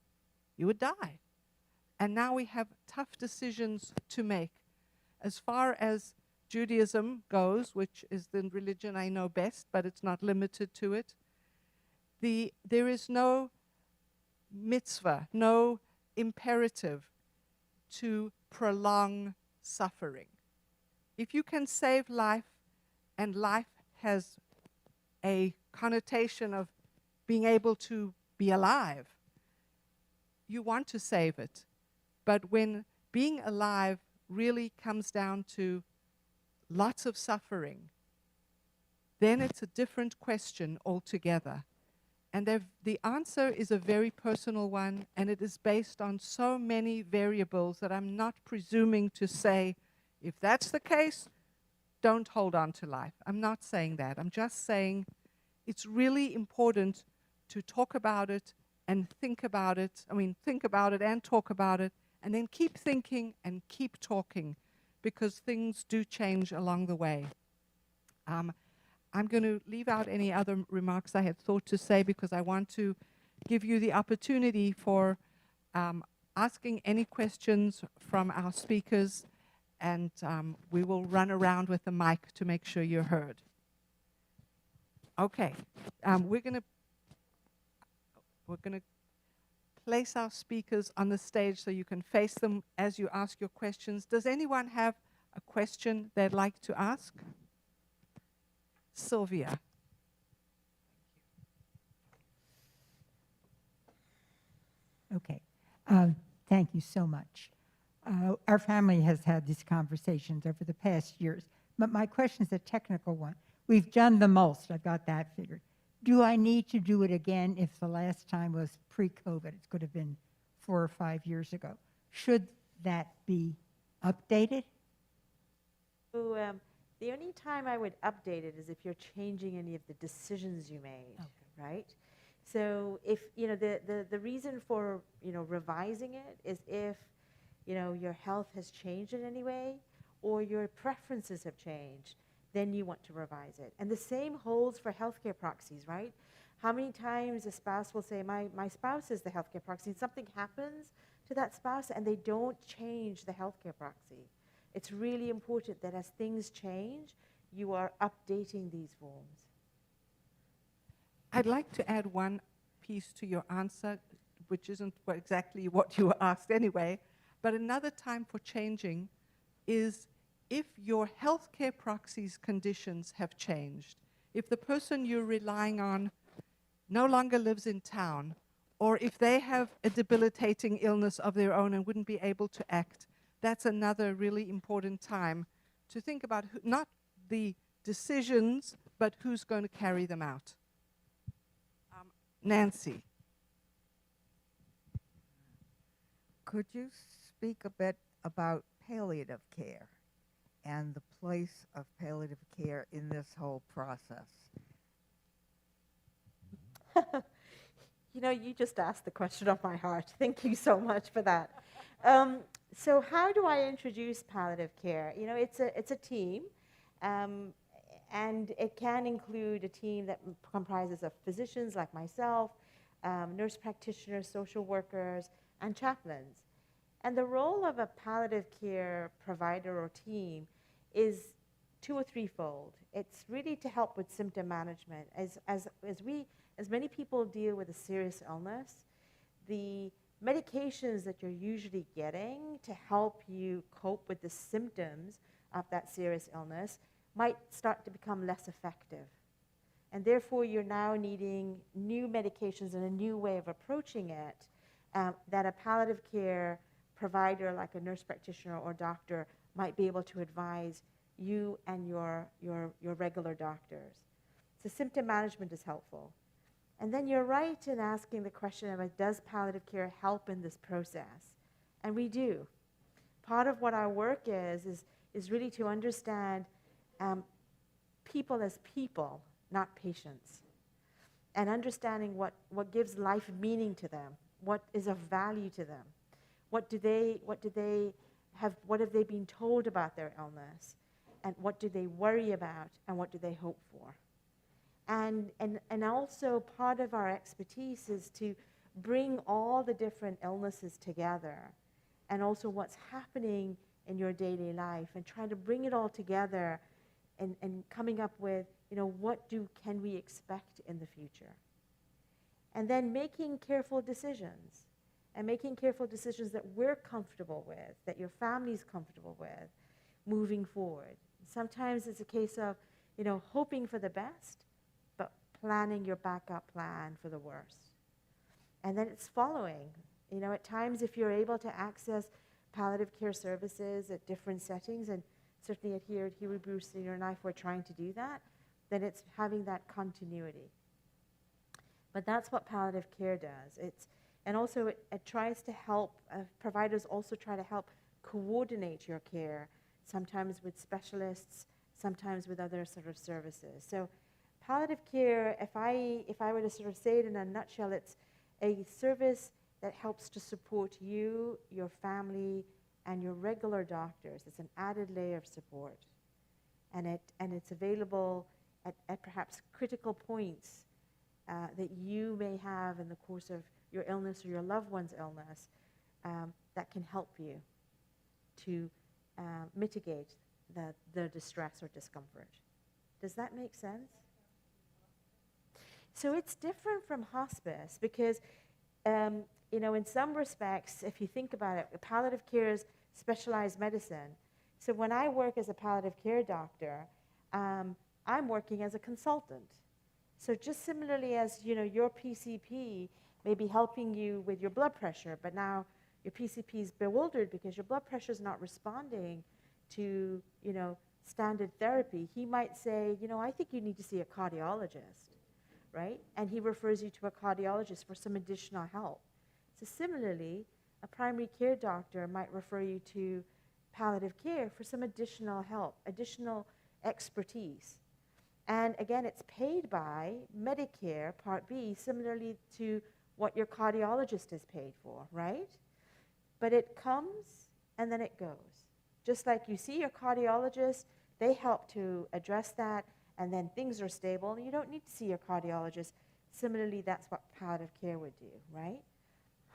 you would die. And now we have tough decisions to make. As far as Judaism goes, which is the religion I know best, but it's not limited to it, there is no mitzvah, no imperative to prolong suffering. If you can save life, and life has a connotation of being able to be alive, you want to save it. But when being alive really comes down to lots of suffering, then it's a different question altogether. And the answer is a very personal one, and it is based on so many variables that I'm not presuming to say, if that's the case, don't hold on to life. I'm not saying that. I'm just saying it's really important to talk about it and think about it. I mean, think about it and talk about it, and then keep thinking and keep talking, because things do change along the way. I'm going to leave out any other remarks I had thought to say, because I want to give you the opportunity for asking any questions from our speakers, and we will run around with the mic to make sure you're heard. Okay, we're going to place our speakers on the stage so you can face them as you ask your questions. Does anyone have a question they'd like to ask? Sylvia. Okay. Thank you so much. Our family has had these conversations over the past years, but my question is a technical one. We've done the most. I've got that figured. Do I need to do it again if the last time was pre-COVID? It could have been 4 or 5 years ago. Should that be updated? So, the only time I would update it is if you're changing any of the decisions you made, right? So if, the reason for, revising it is if, your health has changed in any way or your preferences have changed, then you want to revise it. And the same holds for healthcare proxies, right? How many times a spouse will say, my spouse is the healthcare proxy, and something happens to that spouse and they don't change the healthcare proxy. It's really important that as things change, you are updating these forms. I'd like to add one piece to your answer, which isn't exactly what you were asked anyway, but another time for changing is if your healthcare proxy's conditions have changed, if the person you're relying on no longer lives in town, or if they have a debilitating illness of their own and wouldn't be able to act, that's another really important time to think about not the decisions, but who's going to carry them out. Nancy. Could you speak a bit about palliative care and the place of palliative care in this whole process? You just asked the question of my heart. Thank you so much for that. So how do I introduce palliative care? It's a team, and it can include a team that comprises of physicians like myself, nurse practitioners, social workers, and chaplains. And the role of a palliative care provider or team is two or threefold. It's really to help with symptom management. As many people deal with a serious illness, the medications that you're usually getting to help you cope with the symptoms of that serious illness might start to become less effective. And therefore, you're now needing new medications and a new way of approaching it that a palliative care provider like a nurse practitioner or doctor might be able to advise you and your regular doctors. So symptom management is helpful. And then you're right in asking the question of, does palliative care help in this process? And we do. Part of what our work is really to understand people as people, not patients, and understanding what gives life meaning to them, what is of value to them, what have they been told about their illness, and what do they worry about, and what do they hope for. And also part of our expertise is to bring all the different illnesses together, and also what's happening in your daily life, and trying to bring it all together and coming up with, what can we expect in the future. And then making careful decisions, and making careful decisions that we're comfortable with, that your family's comfortable with, moving forward. Sometimes it's a case of, hoping for the best, but planning your backup plan for the worst. And then it's following. At times if you're able to access palliative care services at different settings, and certainly here at Hebrew Senior Life we're trying to do that, then it's having that continuity. But that's what palliative care does. And also it tries to help, providers also try to help coordinate your care, sometimes with specialists, sometimes with other sort of services. So palliative care, if I were to sort of say it in a nutshell, it's a service that helps to support you, your family, and your regular doctors. It's an added layer of support. And it's available at perhaps critical points that you may have in the course of your illness or your loved one's illness that can help you to mitigate the distress or discomfort. Does that make sense? So it's different from hospice because, in some respects, if you think about it, palliative care is specialized medicine. So when I work as a palliative care doctor, I'm working as a consultant. So just similarly as, your PCP may be helping you with your blood pressure, but now your PCP is bewildered because your blood pressure is not responding to, standard therapy. He might say, I think you need to see a cardiologist, right? And he refers you to a cardiologist for some additional help. So similarly, a primary care doctor might refer you to palliative care for some additional help, additional expertise. And again, it's paid by Medicare Part B, similarly to what your cardiologist is paid for, right? But it comes and then it goes. Just like you see your cardiologist, they help to address that, and then things are stable, and you don't need to see your cardiologist. Similarly, that's what palliative care would do, right?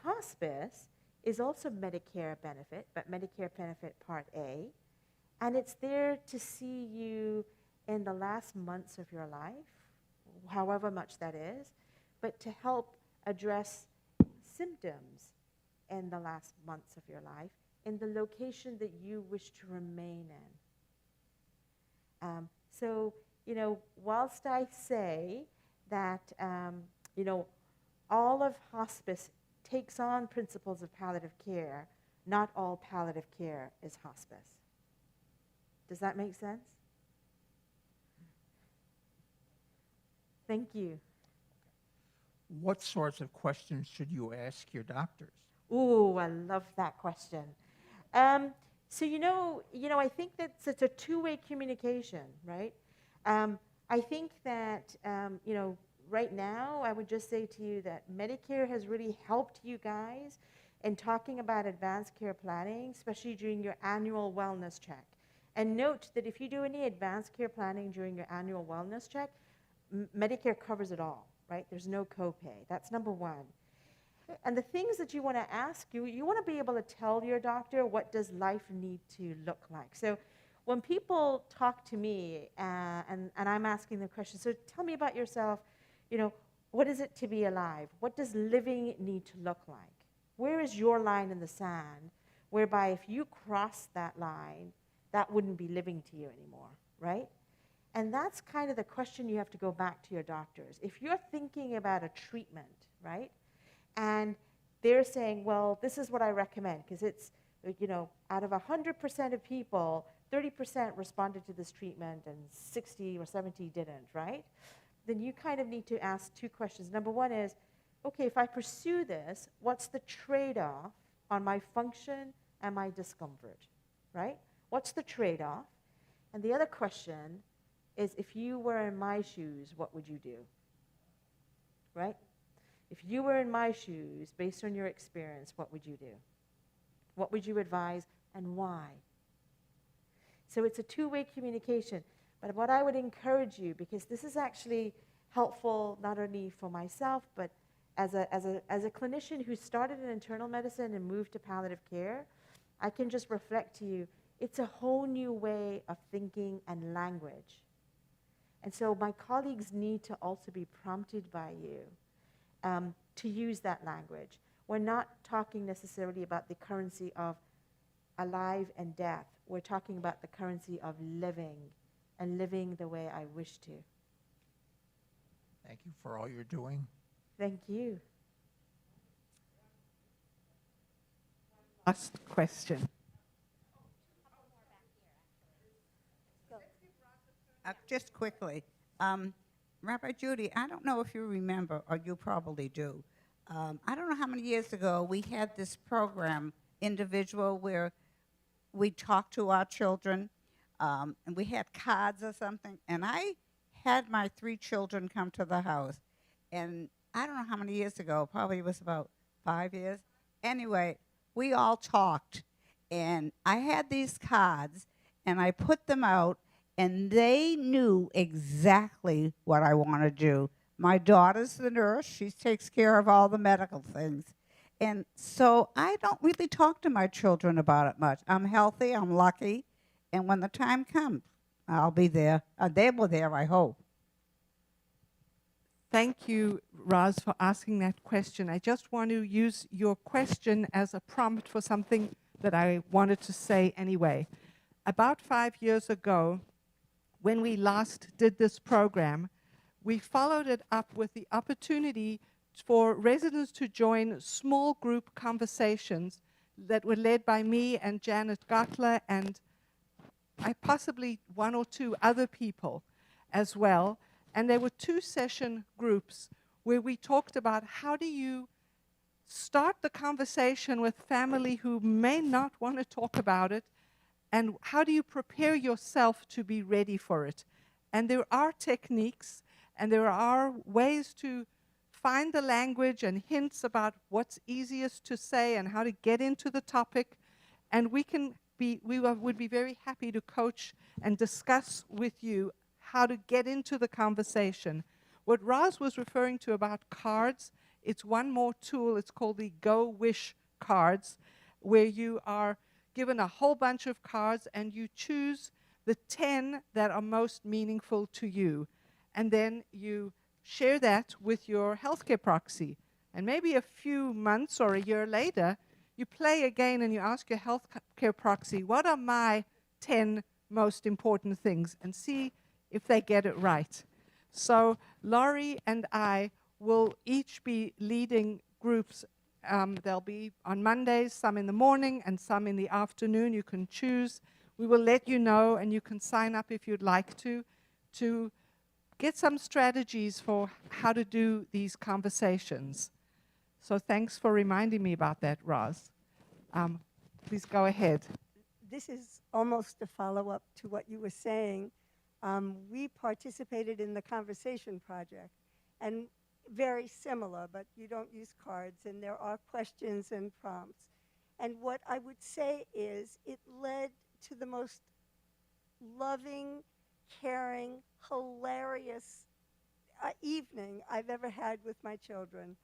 Hospice is also Medicare benefit, but Medicare benefit Part A, and it's there to see you in the last months of your life, however much that is, but to help address symptoms in the last months of your life in the location that you wish to remain in. So, whilst I say that, all of hospice takes on principles of palliative care, not all palliative care is hospice. Does that make sense? Thank you. What sorts of questions should you ask your doctors? Ooh, I love that question. So I think that it's a two-way communication, right? I think that right now, I would just say to you that Medicare has really helped you guys in talking about advanced care planning, especially during your annual wellness check. And note that if you do any advanced care planning during your annual wellness check, Medicare covers it all, right? There's no copay. That's number one. And the things that you want to ask, you want to be able to tell your doctor what does life need to look like. So when people talk to me and I'm asking them questions, so tell me about yourself, what is it to be alive? What does living need to look like? Where is your line in the sand whereby if you cross that line, that wouldn't be living to you anymore, right? And that's kind of the question you have to go back to your doctors. If you're thinking about a treatment, right? And they're saying, well, this is what I recommend, because it's, out of 100% of people, 30% responded to this treatment and 60 or 70 didn't, right? Then you kind of need to ask two questions. Number one is, okay, if I pursue this, what's the trade-off on my function and my discomfort, right? What's the trade-off? And the other question is, if you were in my shoes, what would you do, right? If you were in my shoes, based on your experience, what would you do? What would you advise and why? So it's a two-way communication. But what I would encourage you, because this is actually helpful not only for myself, but as a clinician who started in internal medicine and moved to palliative care, I can just reflect to you, it's a whole new way of thinking and language. And so my colleagues need to also be prompted by you to use that language. We're not talking necessarily about the currency of alive and death. We're talking about the currency of living and living the way I wish to. Thank you for all you're doing. Thank you. Last question. Just quickly, Rabbi Judi, I don't know if you remember, or you probably do. I don't know how many years ago we had this program, individual, where we talked to our children, and we had cards or something. And I had my 3 children come to the house, and I don't know how many years ago, probably it was about 5 years. Anyway, we all talked, and I had these cards, and I put them out, and they knew exactly what I want to do. My daughter's the nurse. She takes care of all the medical things. And so I don't really talk to my children about it much. I'm healthy, I'm lucky, and when the time comes, I'll be there. They were there, I hope. Thank you, Roz, for asking that question. I just want to use your question as a prompt for something that I wanted to say anyway. About 5 years ago, when we last did this program, we followed it up with the opportunity for residents to join small group conversations that were led by me and Janet Gottler and possibly 1 or 2 other people as well. And there were 2-session groups where we talked about how do you start the conversation with family who may not want to talk about it, and how do you prepare yourself to be ready for it. And there are techniques, and there are ways to find the language and hints about what's easiest to say and how to get into the topic. And we would be very happy to coach and discuss with you how to get into the conversation. What Roz was referring to about cards, it's one more tool. It's called the Go Wish cards, where you are given a whole bunch of cards and you choose the 10 that are most meaningful to you. And then you share that with your healthcare proxy. And maybe a few months or a year later, you play again and you ask your healthcare proxy, what are my 10 most important things? And see if they get it right. So Laurie and I will each be leading groups. They'll be on Mondays, some in the morning and some in the afternoon. You can choose. We will let you know, and you can sign up if you'd like to get some strategies for how to do these conversations. So thanks for reminding me about that, Roz. Please go ahead. This is almost a follow-up to what you were saying. We participated in the Conversation Project, and very similar, but you don't use cards, and there are questions and prompts. And what I would say is it led to the most loving, caring, hilarious evening I've ever had with my children.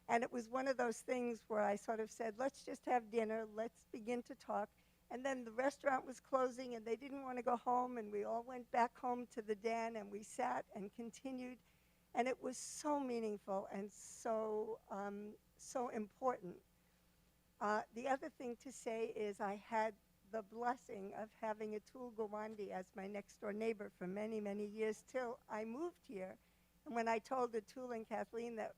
And it was one of those things where I sort of said, let's just have dinner, let's begin to talk. And then the restaurant was closing and they didn't want to go home, and we all went back home to the den and we sat and continued. And it was so meaningful and so, so important. The other thing to say is I had the blessing of having Atul Gawande as my next door neighbor for many, many years till I moved here. And when I told Atul and Kathleen that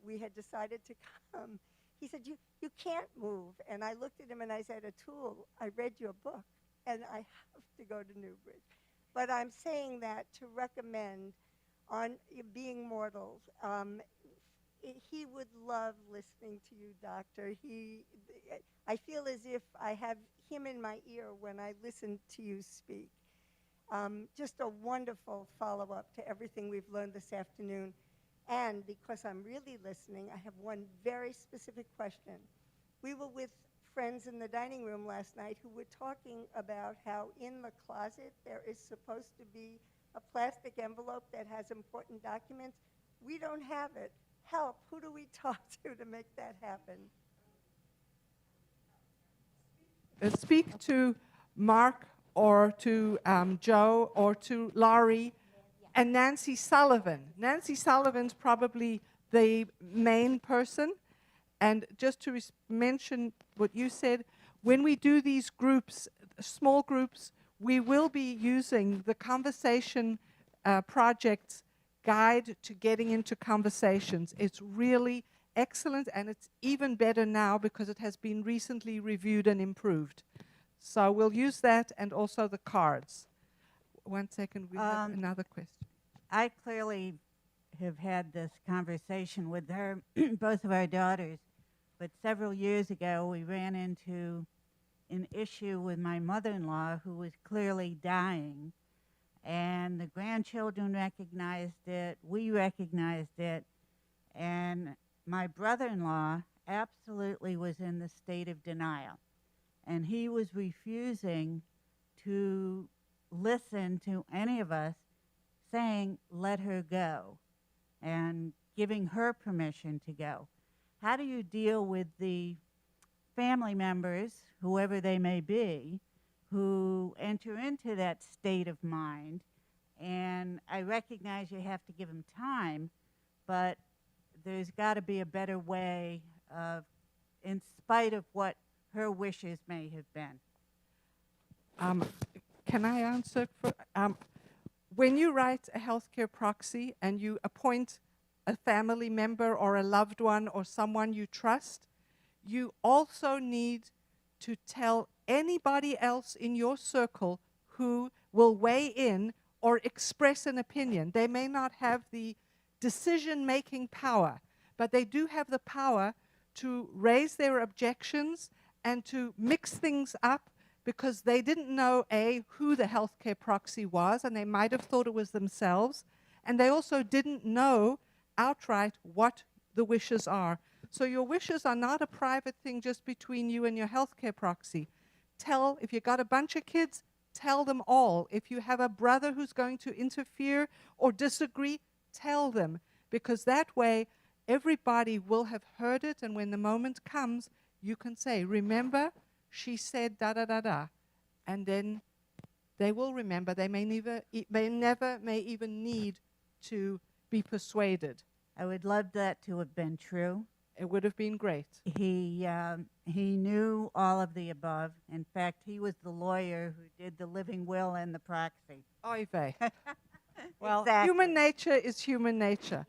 we had decided to come, he said, you can't move. And I looked at him and I said, Atul, I read your book and I have to go to NewBridge. But I'm saying that to recommend on Being Mortals. He would love listening to you, Doctor. I feel as if I have him in my ear when I listen to you speak. Just a wonderful follow-up to everything we've learned this afternoon. And because I'm really listening, I have one very specific question. We were with friends in the dining room last night who were talking about how in the closet there is supposed to be a plastic envelope that has important documents. We don't have it. Help, who do we talk to make that happen? Speak to Mark or to Joe or to Laurie and Nancy Sullivan. Nancy Sullivan's probably the main person. And just to mention what you said, when we do these groups, small groups, we will be using the Conversation Project's guide to getting into conversations. It's really excellent, and it's even better now because it has been recently reviewed and improved. So we'll use that and also the cards. 1 second, we have another question. I clearly have had this conversation with her, both of our daughters, but several years ago we ran into an issue with my mother-in-law who was clearly dying, and the grandchildren recognized it, we recognized it, and my brother-in-law absolutely was in the state of denial, and he was refusing to listen to any of us saying, let her go, and giving her permission to go. How do you deal with the family members, whoever they may be, who enter into that state of mind? And I recognize you have to give them time, but there's got to be a better way of, in spite of what her wishes may have been. Can I answer? When you write a healthcare proxy and you appoint a family member or a loved one or someone you trust, you also need to tell anybody else in your circle who will weigh in or express an opinion. They may not have the decision-making power, but they do have the power to raise their objections and to mix things up because they didn't know, A, who the healthcare proxy was, and they might have thought it was themselves, and they also didn't know outright what the wishes are. So your wishes are not a private thing just between you and your healthcare proxy. If you've got a bunch of kids, tell them all. If you have a brother who's going to interfere or disagree, tell them, because that way everybody will have heard it, and when the moment comes, you can say, remember, she said da-da-da-da, and then they will remember. They may never even need to be persuaded. I would love that to have been true. It would have been great. He knew all of the above. In fact, he was the lawyer who did the living will and the proxy. Oy vey. Well, Exactly. human nature is human nature.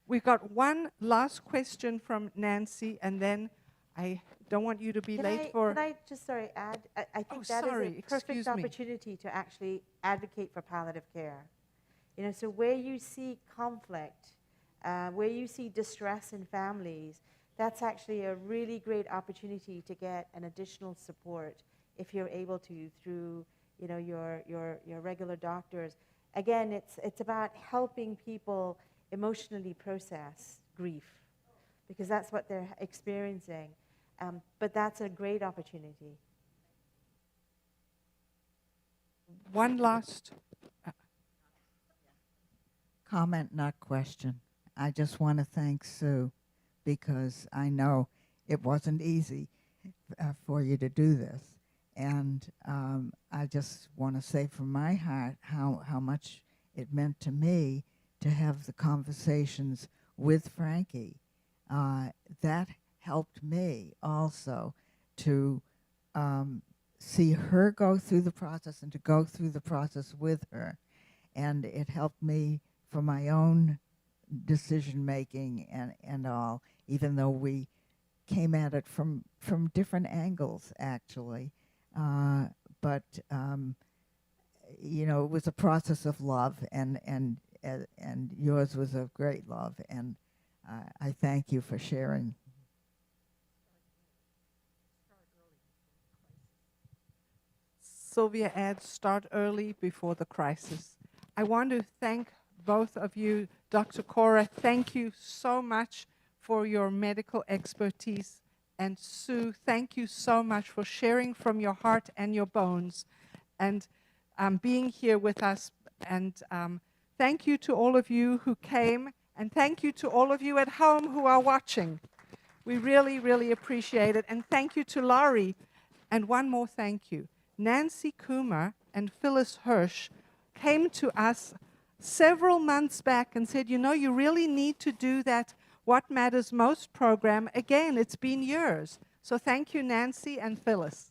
We've got one last question from Nancy, and then I don't want you to be late for... Can I just, add? I think that is a perfect opportunity to actually advocate for palliative care. You know, so where you see conflict, where you see distress in families, that's actually a really great opportunity to get an additional support if you're able to through your regular doctors. Again, it's about helping people emotionally process grief, because that's what they're experiencing. But that's a great opportunity. One last Comment, not question. I just want to thank Sue, because I know it wasn't easy for you to do this. And I just want to say from my heart how much it meant to me to have the conversations with Frankie. That helped me also to see her go through the process and to go through the process with her. And it helped me for my own decision making and all, even though we came at it from different angles, actually. But it was a process of love, and yours was a great love, and I thank you for sharing. Sylvia adds, start early before the crisis. I want to thank both of you. Dr. Kaura, thank you so much for your medical expertise. And Sue, thank you so much for sharing from your heart and your bones and being here with us. And thank you to all of you who came, and thank you to all of you at home who are watching. We really, really appreciate it. And thank you to Laurie. And one more thank you. Nancy Coomer and Phyllis Hirsch came to us several months back and said, you really need to do that What Matters Most program again. It's been years. So thank you, Nancy and Phyllis.